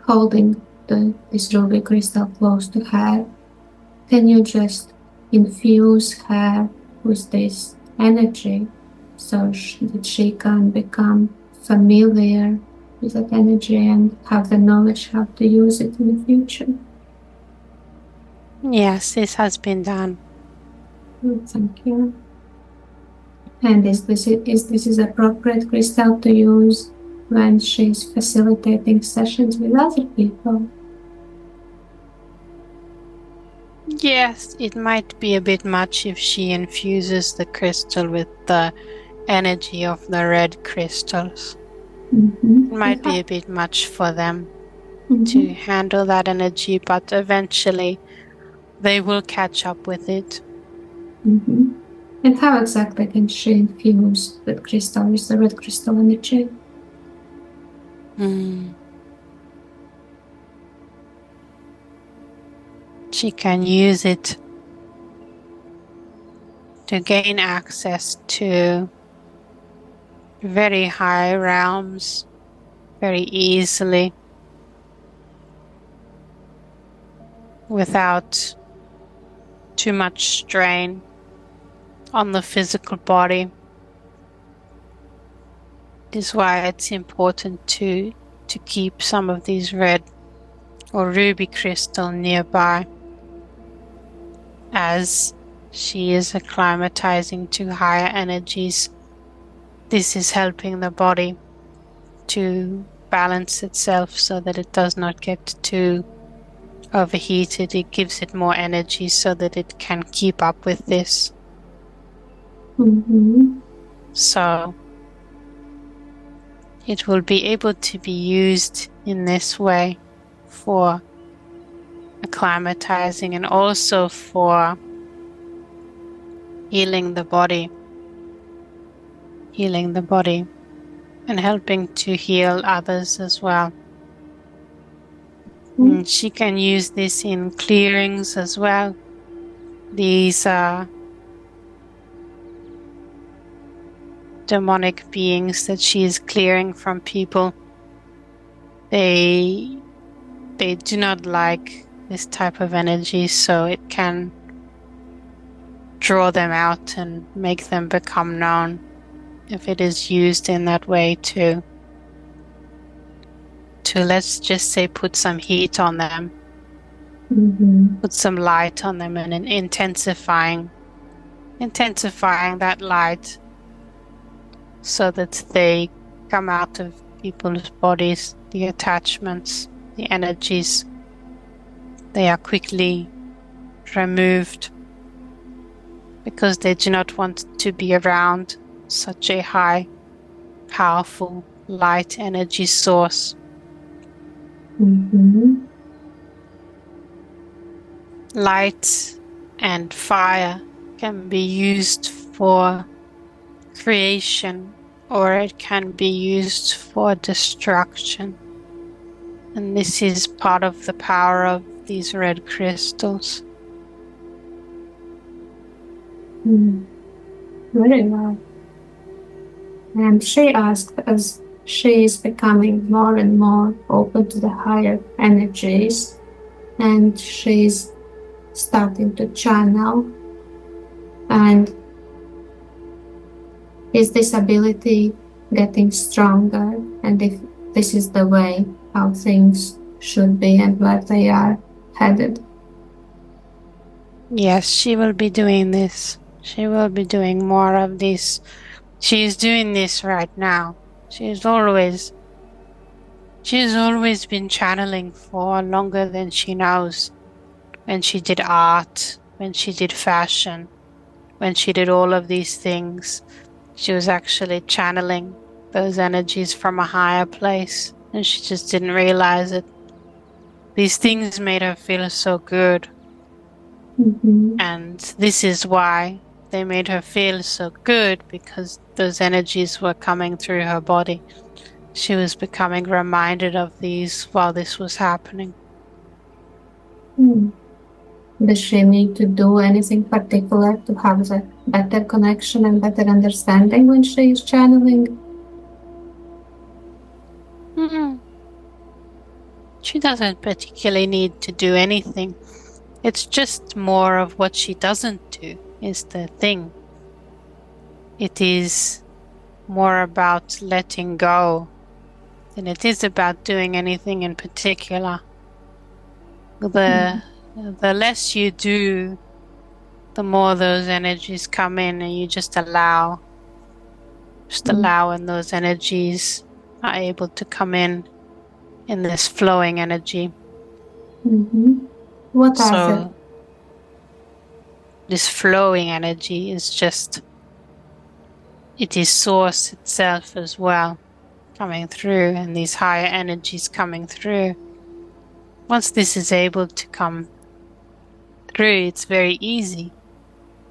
holding this ruby crystal close to her, can you just infuse her with this energy so that she can become familiar with that energy and have the knowledge how to use it in the future?
Yes, this has been done.
Thank you. And is this appropriate crystal to use when she's facilitating sessions with other people?
Yes, it might be a bit much if she infuses the crystal with the energy of the red crystals. It might be a bit much for them to handle that energy, but eventually they will catch up with it.
And how exactly can she infuse that crystal with the red crystal energy?
She can use it to gain access to very high realms very easily without too much strain on the physical body. This is why it's important to keep some of these red or ruby crystal nearby as she is acclimatizing to higher energies. This is helping the body to balance itself so that it does not get too overheated. It gives it more energy so that it can keep up with this. So it will be able to be used in this way for acclimatizing and also for healing the body and helping to heal others as well. And she can use this in clearings as well. These are demonic beings that she is clearing from people. They do not like this type of energy, so it can draw them out and make them become known if it is used in that way to let's just say put some heat on them, put some light on them, and intensifying that light so that they come out of people's bodies, the attachments, the energies. They are quickly removed because they do not want to be around such a high, powerful light energy source.
Mm-hmm.
Light and fire can be used for creation, or it can be used for destruction. And this is part of the power of these red crystals.
Very well. And she asked, as she is becoming more and more open to the higher energies, and she's starting to channel. And is this ability getting stronger? And if this is the way how things should be and where they are headed?
Yes, she will be doing this. She will be doing more of this. She's doing this right now. She's always been channeling for longer than she knows. When she did art, when she did fashion, when she did all of these things, she was actually channeling those energies from a higher place, and she just didn't realize it. These things made her feel so good.
Mm-hmm.
And this is why they made her feel so good, because those energies were coming through her body. She was becoming reminded of these while this was happening.
Does she need to do anything particular to have a better connection and better understanding when she is channeling?
She doesn't particularly need to do anything. It's just more of what she doesn't do is the thing. It is more about letting go than it is about doing anything in particular. The less you do, the more those energies come in, and you just allow. Just allow, and those energies are able to come in this flowing energy.
What are the...
This flowing energy is just, it is source itself as well, coming through, and these higher energies coming through. Once this is able to come through, it's very easy.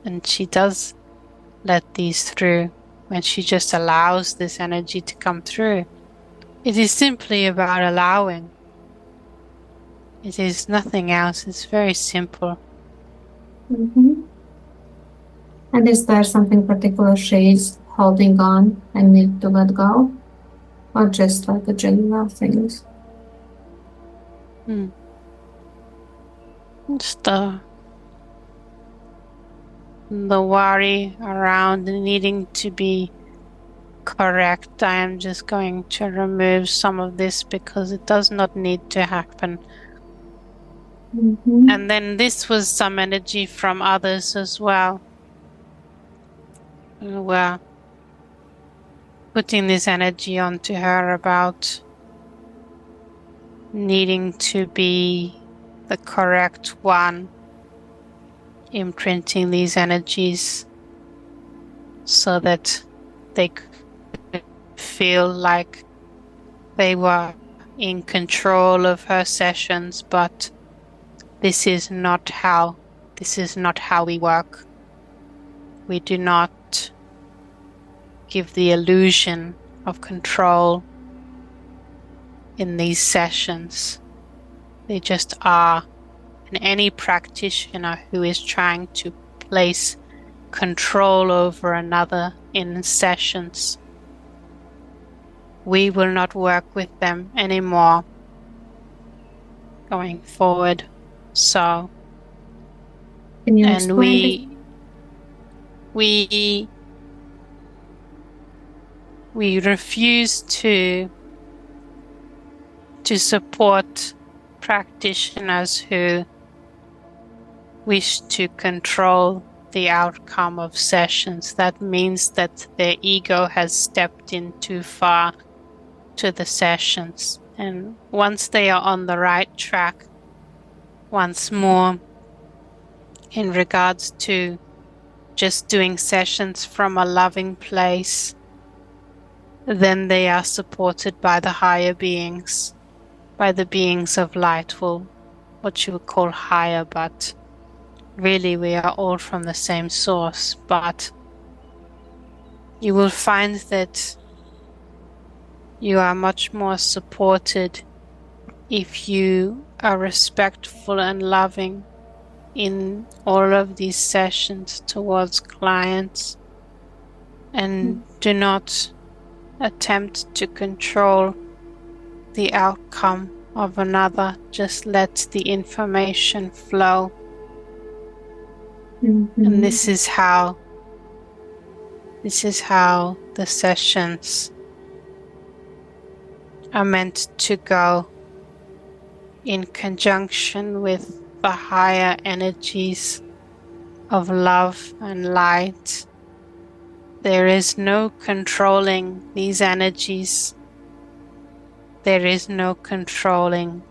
And she does let these through when she just allows this energy to come through. It is simply about allowing. It is nothing else. It's very simple.
And is there something particular she's holding on and need to let go? Or just like the general things?
Just the worry around needing to be correct. I am just going to remove some of this because it does not need to happen. And then this was some energy from others as well. We're putting this energy onto her about needing to be the correct one, imprinting these energies so that they could feel like they were in control of her sessions, but this is not how we work. We do not give the illusion of control in these sessions. They just are. And any practitioner who is trying to place control over another in sessions, we will not work with them anymore going forward. So,
Can you
and
explain
we refuse to support practitioners who wish to control the outcome of sessions. That means that their ego has stepped in too far to the sessions. And once they are on the right track, once more, in regards to just doing sessions from a loving place, then they are supported by the higher beings, by the beings of light, well, what you would call higher, but really we are all from the same source. But you will find that you are much more supported if you are respectful and loving in all of these sessions towards clients, and do not attempt to control the outcome of another. Just let the information flow. And this is how the sessions are meant to go, in conjunction with the higher energies of love and light. There is no controlling these energies. There is no controlling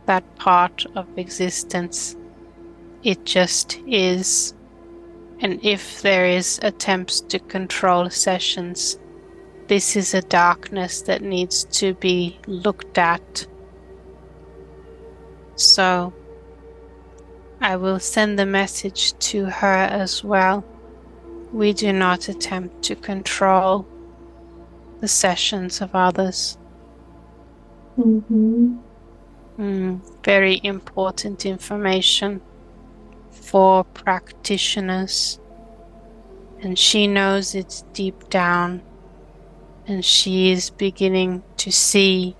that part of existence. It just is. And if there is attempts to control sessions, this is a darkness that needs to be looked at. So I will send the message to her as well. We do not attempt to control the sessions of others. Very important information for practitioners. And she knows it deep down. And she is beginning to see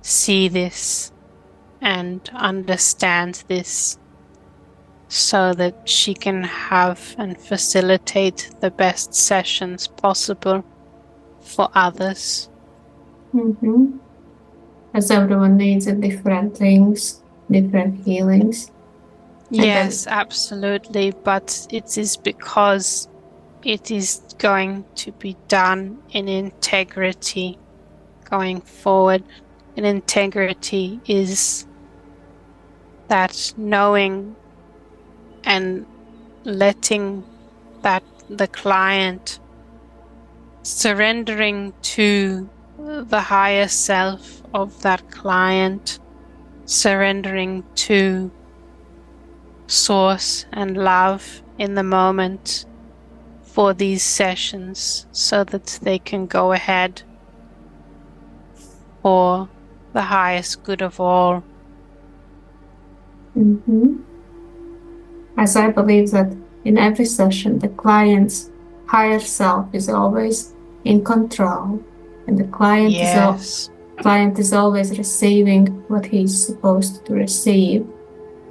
this and understand this, so that she can have and facilitate the best sessions possible for others.
As everyone needs different things, different healings.
Yes, absolutely. But it is because it is going to be done in integrity going forward. And integrity is that knowing and letting that the client, surrendering to the higher self of that client, surrendering to source and love in the moment for these sessions, so that they can go ahead for the highest good of all.
As I believe that in every session, the client's higher self is always in control, and the client is always receiving what he's supposed to receive,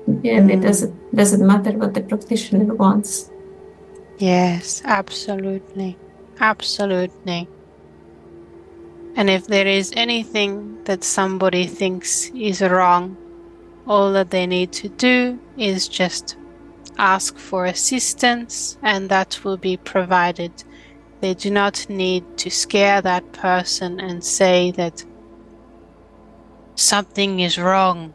and it doesn't matter what the practitioner wants.
Yes, absolutely. Absolutely. And if there is anything that somebody thinks is wrong, all that they need to do is just ask for assistance, and that will be provided. They do not need to scare that person and say that something is wrong.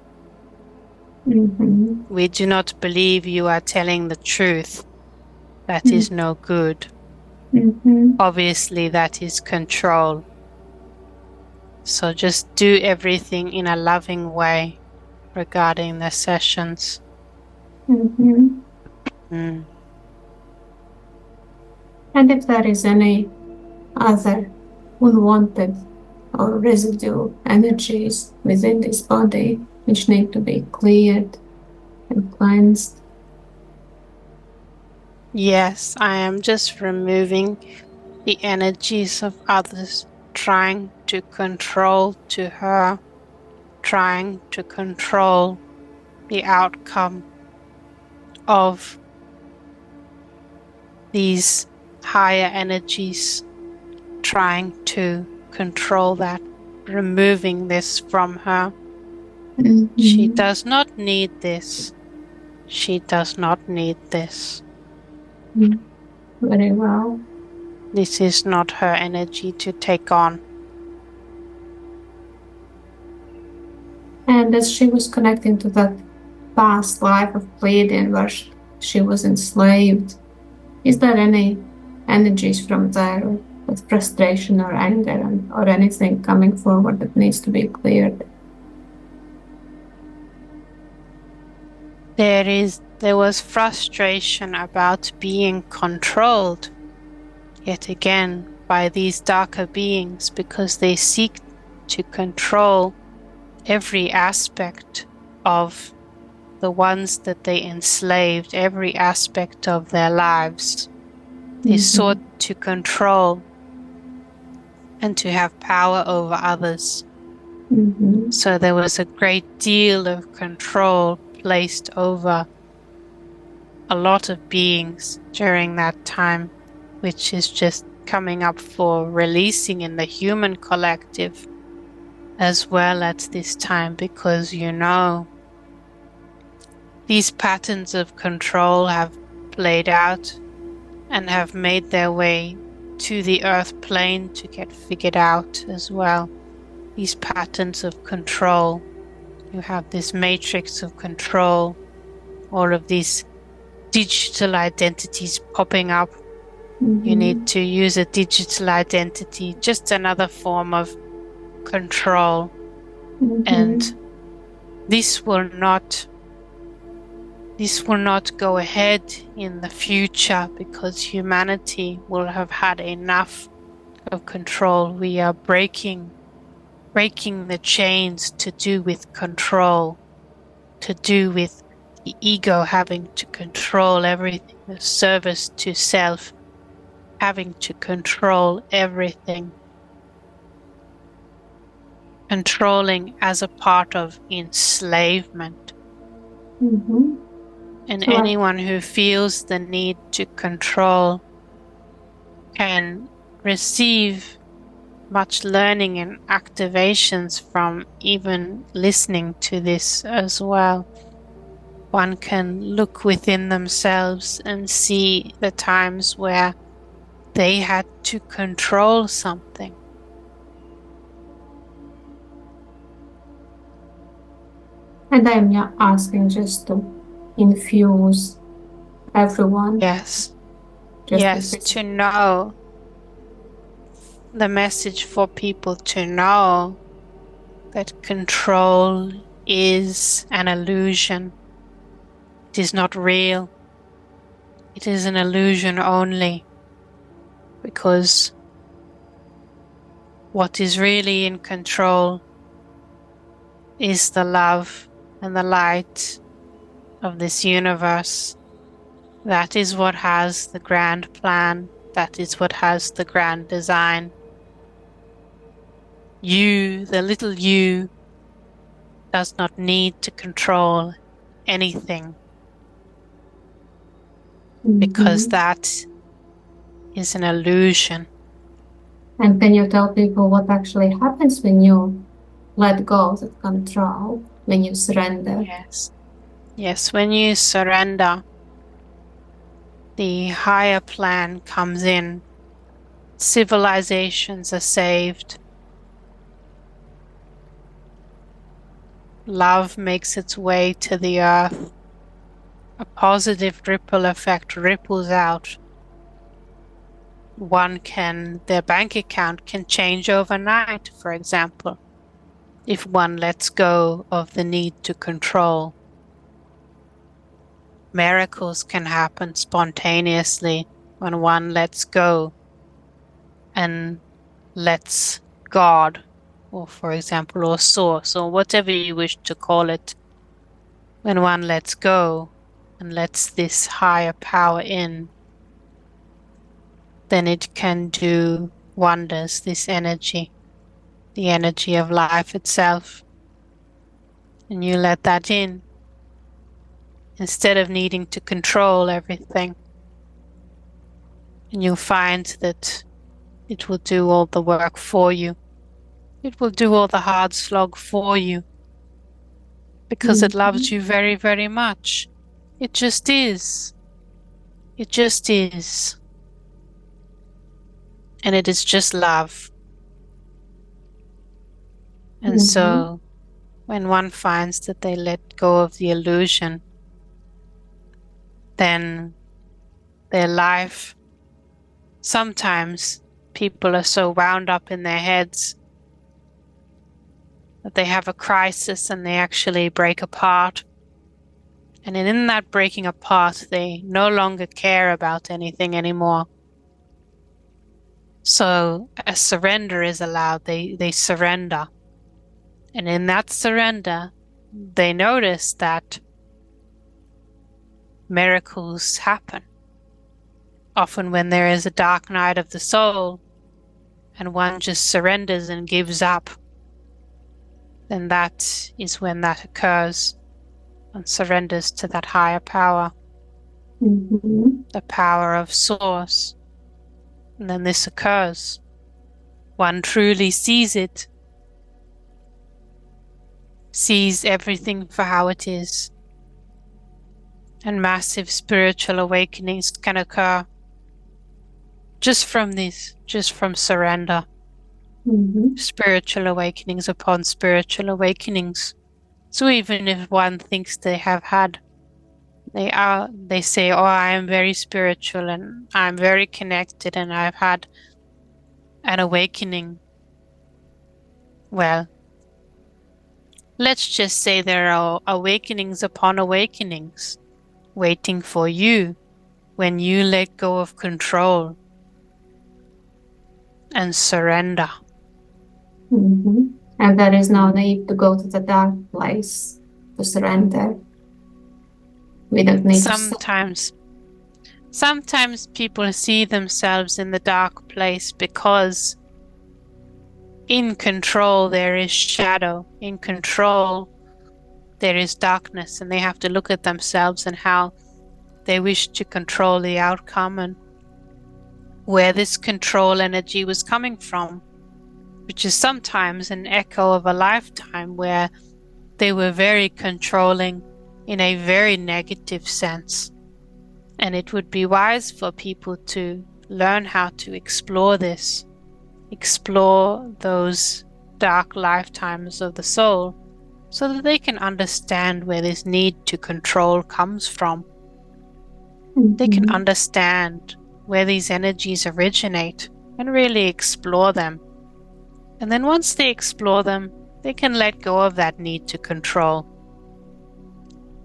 We do not believe you are telling the truth. That is no good. Obviously, that is control. So just do everything in a loving way regarding the sessions.
And if there is any other unwanted or residue energies within this body which need to be cleared and cleansed.
Yes, I am just removing the energies of others, trying to control to her, trying to control the outcome of these higher energies, trying to control that, removing this from her. She does not need this. She does not need this.
Very well.
This is not her energy to take on.
And as she was connecting to that past life of Pleiadian where she was enslaved, is there any energies from there, with frustration or anger or anything coming forward that needs to be cleared?
There was frustration about being controlled, yet again, by these darker beings, because they seek to control every aspect of the ones that they enslaved, every aspect of their lives. They sought to control and to have power over others. So there was a great deal of control placed over a lot of beings during that time, which is just coming up for releasing in the human collective as well at this time, because these patterns of control have played out and have made their way to the earth plane to get figured out as well. These patterns of control. You have this matrix of control, all of these digital identities popping up. You need to use a digital identity, just another form of control. And this will not go ahead in the future, because humanity will have had enough of control. We are breaking the chains to do with control, to do with the ego having to control everything, the service to self, having to control everything, controlling as a part of enslavement. And anyone who feels the need to control can receive much learning and activations from even listening to this as well. One can look within themselves and see the times where they had to control something.
And I'm asking just to infuse everyone.
Yes. Yes, to know. The message for people to know that control is an illusion. It is not real. It is an illusion only, because what is really in control is the love and the light of this universe. That is what has the grand plan. That is what has the grand design. You, the little you, does not need to control anything, because that is an illusion.
And can you tell people what actually happens when you let go of that control, when you surrender?
Yes, when you surrender, the higher plan comes in. Civilizations are saved. Love makes its way to the earth. A positive ripple effect ripples out. Their bank account can change overnight, for example, if one lets go of the need to control. Miracles can happen spontaneously when one lets go and lets God, or for example, or source, or whatever you wish to call it, when one lets go and lets this higher power in, then it can do wonders, this energy, the energy of life itself. And you let that in, instead of needing to control everything. And you'll find that it will do all the work for you. It will do all the hard slog for you, because it loves you very, very much. It just is. It just is. And it is just love. And so when one finds that they let go of the illusion, then their life sometimes people are so wound up in their heads that they have a crisis and they actually break apart. And in that breaking apart, they no longer care about anything anymore. So a surrender is allowed. They surrender. And in that surrender, they notice that miracles happen. Often when there is a dark night of the soul and one just surrenders and gives up, then that is when that occurs and surrenders to that higher power, the power of Source. And then this occurs. One truly sees it, sees everything for how it is. And massive spiritual awakenings can occur just from this, just from surrender. Spiritual awakenings upon spiritual awakenings. So even if one thinks they have had, they say, oh, I am very spiritual and I'm very connected and I've had an awakening. Well, let's just say there are awakenings upon awakenings waiting for you when you let go of control and surrender.
And there is no need to go to the dark place to surrender. We don't need
Sometimes people see themselves in the dark place because in control there is shadow, in control there is darkness, and they have to look at themselves and how they wish to control the outcome and where this control energy was coming from, which is sometimes an echo of a lifetime where they were very controlling in a very negative sense. And it would be wise for people to learn how to explore this, explore those dark lifetimes of the soul, so that they can understand where this need to control comes from. They can understand where these energies originate and really explore them. And then once they explore them, they can let go of that need to control.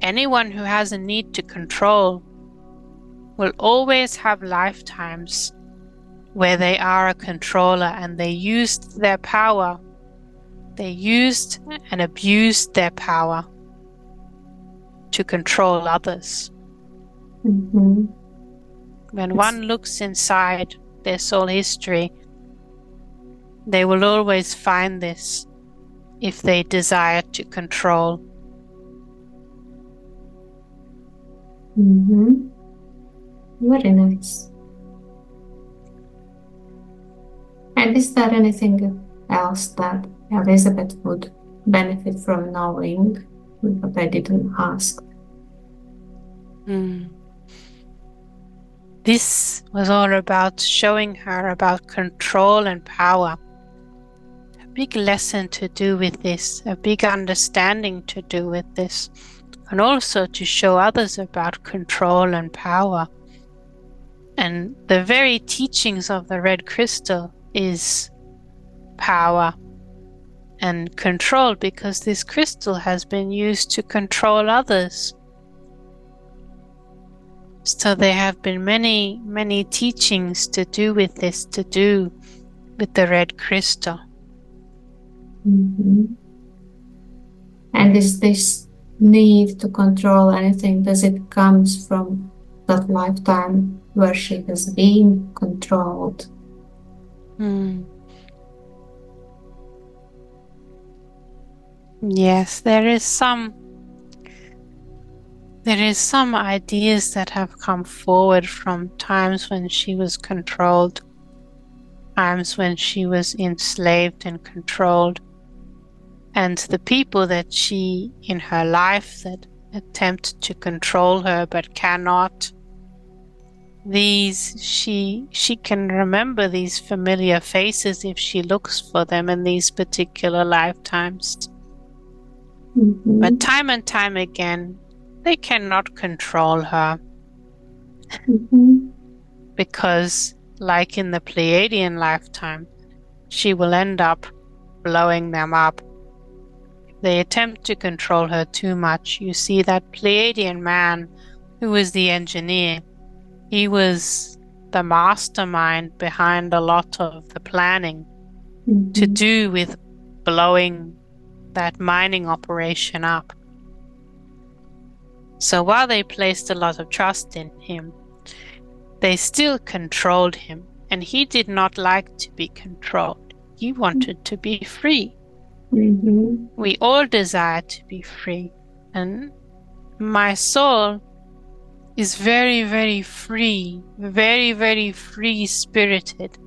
Anyone who has a need to control will always have lifetimes where they are a controller and they used their power. They used and abused their power to control others. When one looks inside their soul history, they will always find this if they desire to control.
Very nice. And is there anything else that Elizabeth would benefit from knowing, but I didn't ask?
This was all about showing her about control and power. A big lesson to do with this, a big understanding to do with this, and also to show others about control and power. And the very teachings of the red crystal is power and control, because this crystal has been used to control others. So there have been many, many teachings to do with this, to do with the red crystal.
And is this need to control anything, does it comes from that lifetime where she has been controlled?
Yes, there is some ideas that have come forward from times when she was controlled, times when she was enslaved and controlled, and the people that she in her life that attempt to control her but cannot. These she can remember these familiar faces if she looks for them in these particular lifetimes. But time and time again, they cannot control her because like in the Pleiadian lifetime, she will end up blowing them up. If they attempt to control her too much, you see that Pleiadian man who was the engineer, he was the mastermind behind a lot of the planning to do with blowing that mining operation up. So while they placed a lot of trust in him, they still controlled him, and he did not like to be controlled. He wanted to be free. We all desire to be free, and my soul is very, very free, very, very free-spirited.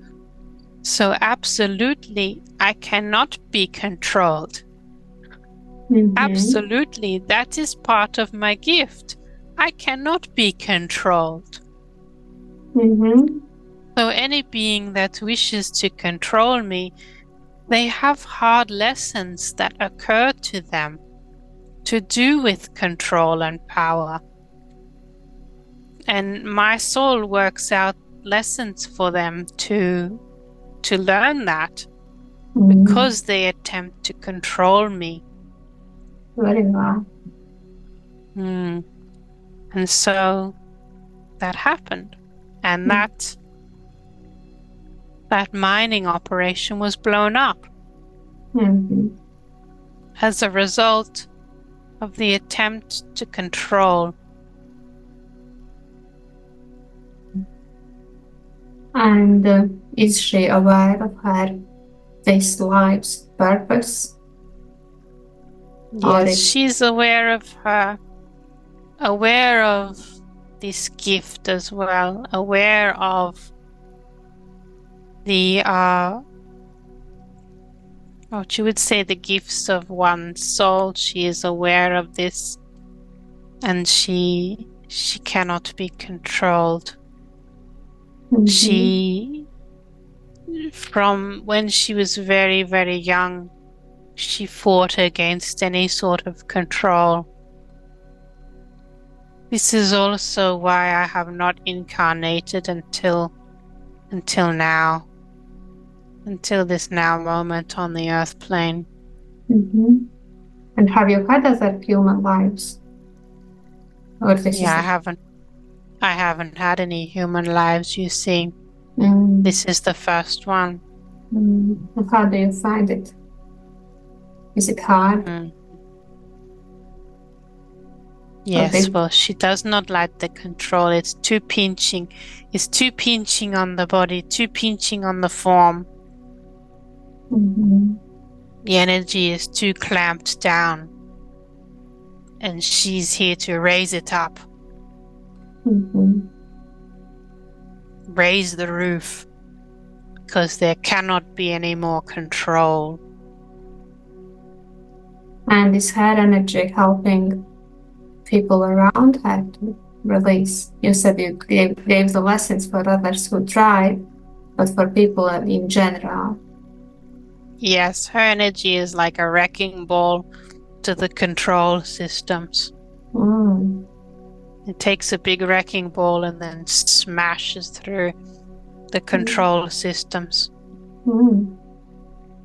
So absolutely, I cannot be controlled. Absolutely, that is part of my gift. I cannot be controlled. So any being that wishes to control me, they have hard lessons that occur to them to do with control and power. And my soul works out lessons for them to learn that because they attempt to control me.
Very well.
And so that happened. And that mining operation was blown up as a result of the attempt to control.
And is she aware of her this life's purpose?
Yes, she's aware of this gift as well, aware of the she would say the gifts of one's soul. She is aware of this, and she cannot be controlled. She, from when she was very, very young, she fought against any sort of control. This is also why I have not incarnated until now, until this now moment on the earth plane.
And have you had other human lives? Or this
I haven't had any human lives, you see. This is the first one.
How do you find it? Is it hard?
Yes, well, she does not like the control. It's too pinching. It's too pinching on the body, too pinching on the form. The energy is too clamped down. And she's here to raise it up. Raise the roof. Because there cannot be any more control.
And is her energy helping people around her to release? You said you gave the lessons for others who tried, but for people in general.
Yes, her energy is like a wrecking ball to the control systems. It takes a big wrecking ball and then smashes through the control systems.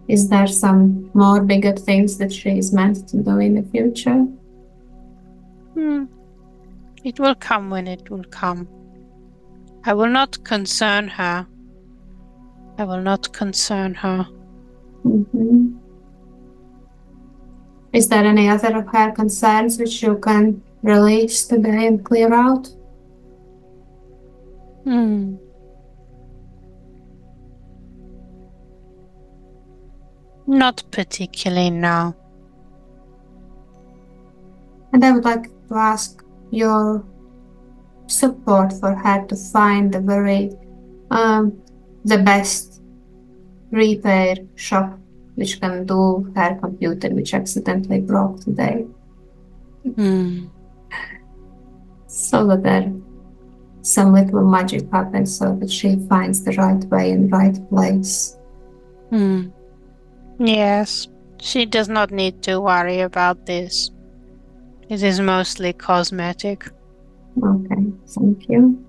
Is there some more bigger things that she is meant to do in the future?
It will come when it will come. I will not concern her. I will not concern her.
Is there any other of her concerns which you can release today and clear out?
Not particularly, no.
And I would like to ask your support for her to find the best repair shop which can do her computer which accidentally broke today. So that there some little magic happens so that she finds the right way and right place.
Yes, she does not need to worry about this. It is mostly cosmetic.
Okay, thank you.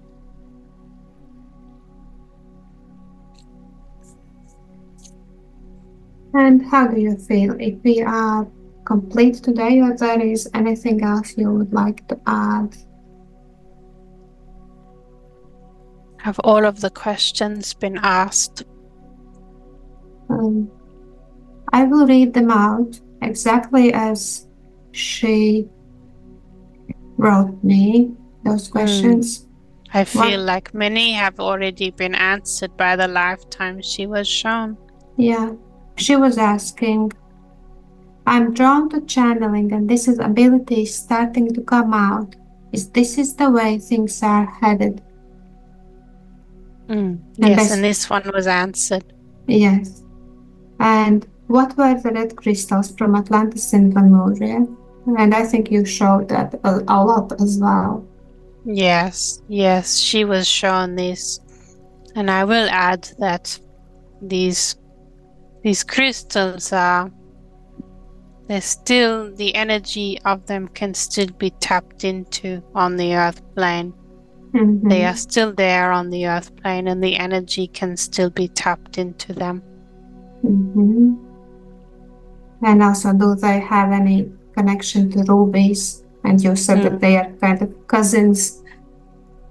And how do you feel if we are complete today, or there is anything else you would like to add?
Have all of the questions been asked?
I will read them out exactly as she wrote me those questions.
I feel like many have already been answered by the lifetime she was shown.
Yeah, she was asking, I'm drawn to channeling, and this ability is starting to come out. This is the way things are headed.
Yes, and this one was answered.
Yes. And what were the red crystals from Atlantis and Lemuria? And I think you showed that a lot as well.
Yes, she was shown this. And I will add that these crystals are, there's still, the energy of them can still be tapped into on the earth plane.
Mm-hmm.
They are still there on the earth plane, and the energy can still be tapped into them.
Mm-hmm. And also, do they have any connection to rubies? And you said that they are kind of cousins.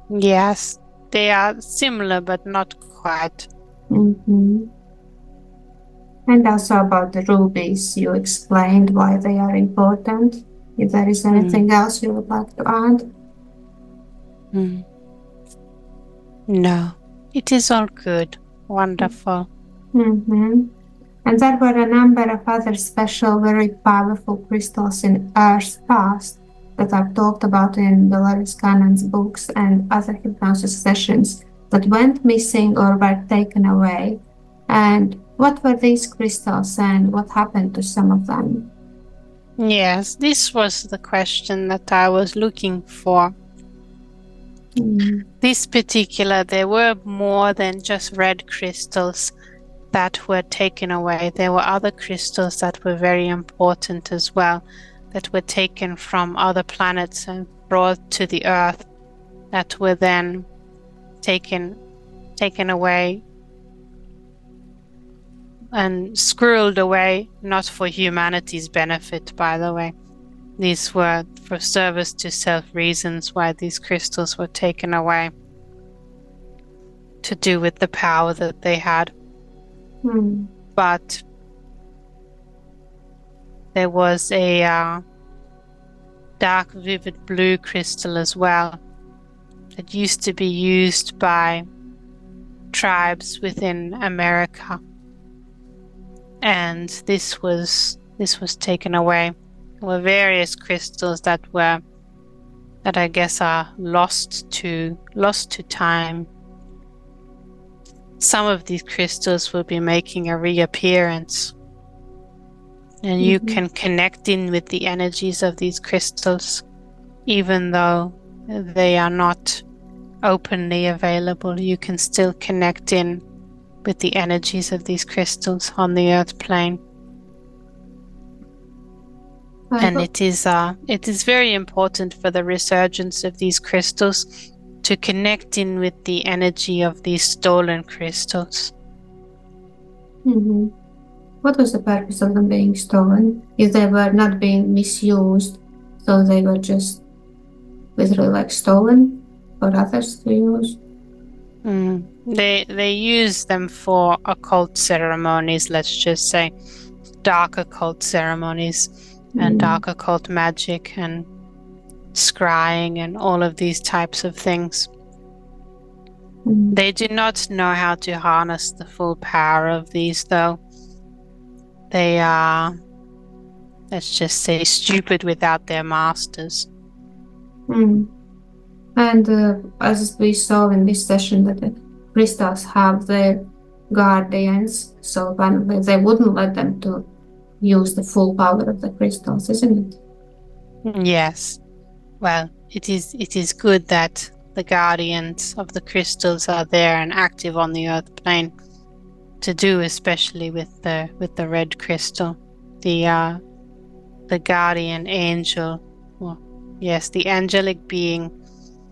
Yes, they are similar, but not quite.
Mm-hmm. And also about the rubies, you explained why they are important. If there is anything else you would like to add?
No, it is all good. Wonderful.
Mm-hmm. And there were a number of other special, very powerful crystals in Earth's past that are talked about in Dolores Cannon's books and other hypnosis sessions that went missing or were taken away. And what were these crystals and what happened to some of them?
Yes, this was the question that I was looking for. This particular, there were more than just red crystals that were taken away. There were other crystals that were very important as well, that were taken from other planets and brought to the Earth, that were then taken away and squirreled away, not for humanity's benefit, by the way. These were for service to self reasons why these crystals were taken away, to do with the power that they had. But there was a dark vivid blue crystal as well that used to be used by tribes within America, and this was taken away. There were various crystals that I guess are lost to time. Some of these crystals will be making a reappearance, and you can connect in with the energies of these crystals, even though they are not openly available. You can still connect in with the energies of these crystals on the earth plane. And it is very important for the resurgence of these crystals to connect in with the energy of these stolen crystals.
What was the purpose of them being stolen? If they were not being misused, so they were just literally like stolen for others to use?
They use them for occult ceremonies, let's just say, dark occult ceremonies and dark occult magic and scrying and all of these types of things. They do not know how to harness the full power of these, though. They are, let's just say, stupid without their masters.
And as we saw in this session, that the crystals have their guardians, so apparently they wouldn't let them to use the full power of the crystals, isn't it?
Yes. Well, it is good that the guardians of the crystals are there and active on the earth plane to do, especially with the red crystal, the guardian angel. Well, yes, the angelic being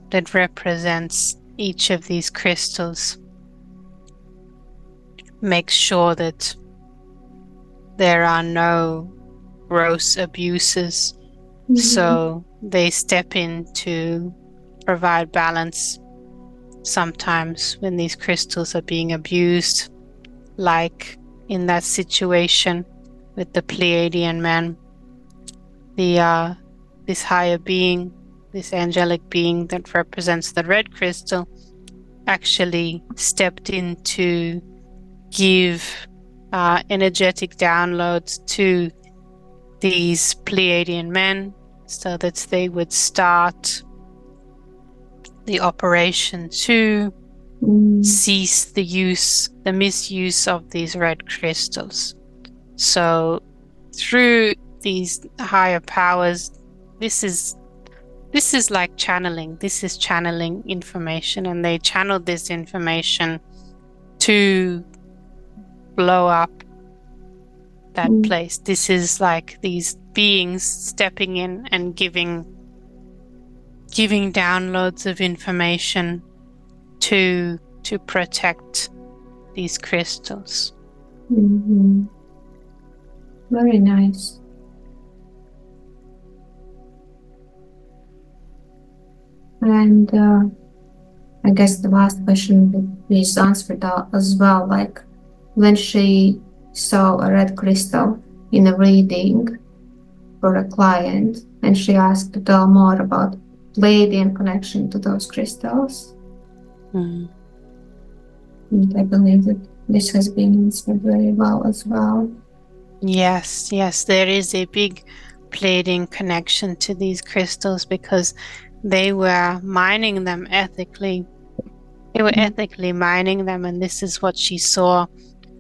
that represents each of these crystals makes sure that there are no gross abuses. So they step in to provide balance sometimes when these crystals are being abused, like in that situation with the Pleiadian man. This higher being, this angelic being that represents the red crystal, actually stepped in to give energetic downloads to these Pleiadian men so that they would start the operation to cease the misuse of these red crystals. So through these higher powers, this is like channeling. This is channeling information, and they channeled this information to blow up that place. This is like these beings stepping in and giving downloads of information to protect these crystals.
Very nice. And I guess the last question is answered as well, like when she saw a red crystal in a reading for a client and she asked to tell more about Pleiadian connection to those crystals. And I believe that this has been answered very well as well.
Yes, there is a big Pleiadian connection to these crystals because they were mining them ethically. They were ethically mining them, and this is what she saw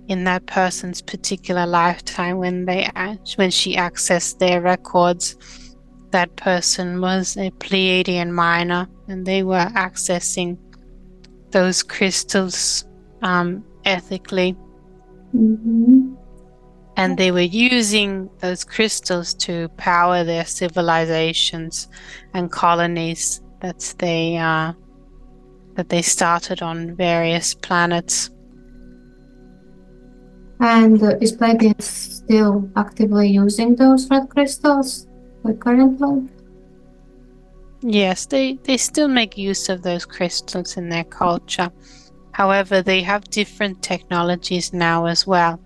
in that person's particular lifetime when she accessed their records. That person was a Pleiadian miner, and they were accessing those crystals ethically. And they were using those crystals to power their civilizations and colonies that they started on various planets.
And is Pleiadians still actively using those red crystals currently?
Yes, they still make use of those crystals in their culture. However, they have different technologies now as well.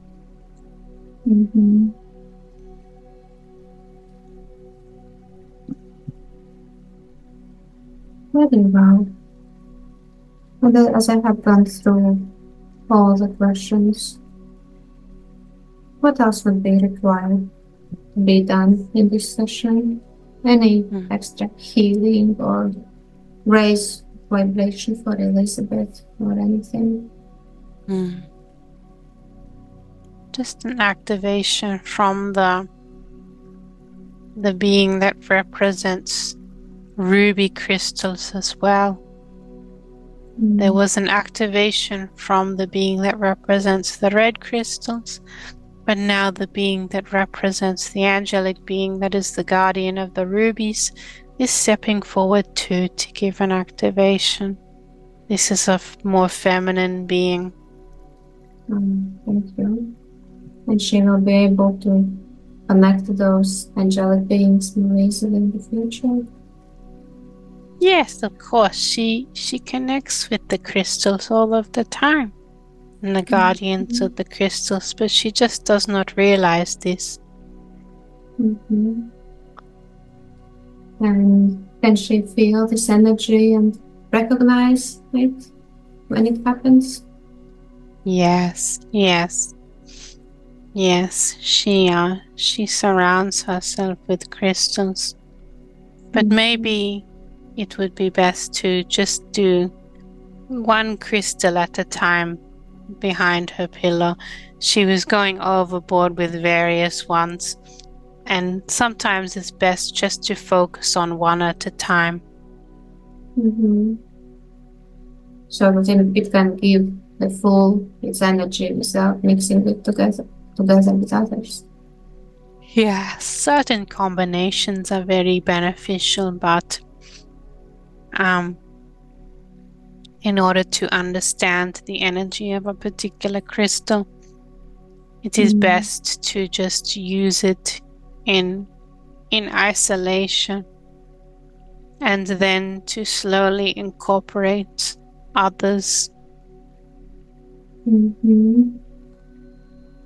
Very well. And as I have gone through all the questions, what else would be required to be done in this session? Any extra healing or raise vibration for Elizabeth or anything?
Just an activation from the being that represents ruby crystals as well. There was an activation from the being that represents the red crystals, but now the being that represents the angelic being that is the guardian of the rubies is stepping forward to give an activation. This is a more feminine being.
Thank you. And she will be able to connect to those angelic beings more easily in the future?
Yes, of course. She connects with the crystals all of the time, and the guardians of the crystals, but she just does not realize this.
And can she feel this energy and recognize it when it happens?
Yes. She surrounds herself with crystals, but maybe it would be best to just do one crystal at a time behind her pillow. She was going overboard with various ones, and sometimes it's best just to focus on one at a time.
So then it can give the full its energy without mixing it together with others.
Yeah, certain combinations are very beneficial, but in order to understand the energy of a particular crystal, it is best to just use it in isolation, and then to slowly incorporate others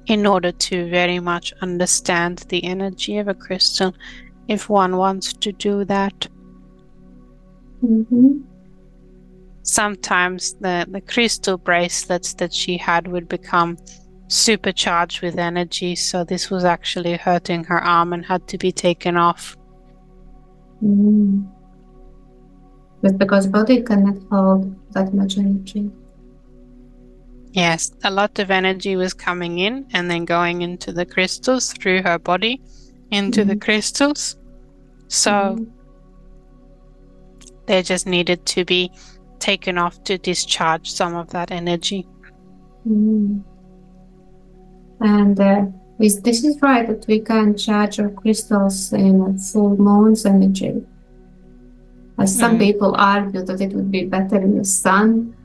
in order to very much understand the energy of a crystal, if one wants to do that. Sometimes the crystal bracelets that she had would become supercharged with energy, so this was actually hurting her arm and had to be taken off.
But because body cannot hold that much energy.
Yes, a lot of energy was coming in and then going into the crystals through her body, into the crystals. So they just needed to be taken off to discharge some of that energy.
And this is right, that we can charge our crystals in full moon's energy. As some people argue that it would be better in the sun.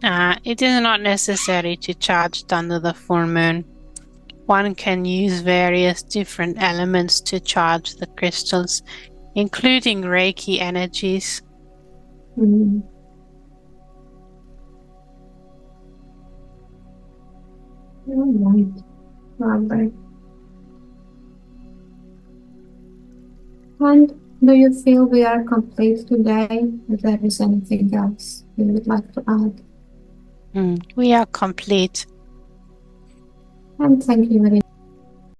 It is not necessary to charge under the full moon. One can use various different elements to charge the crystals, including Reiki energies.
Alright. And do you feel we are complete today? If there is anything else you would like to add?
We are complete.
And thank you very much.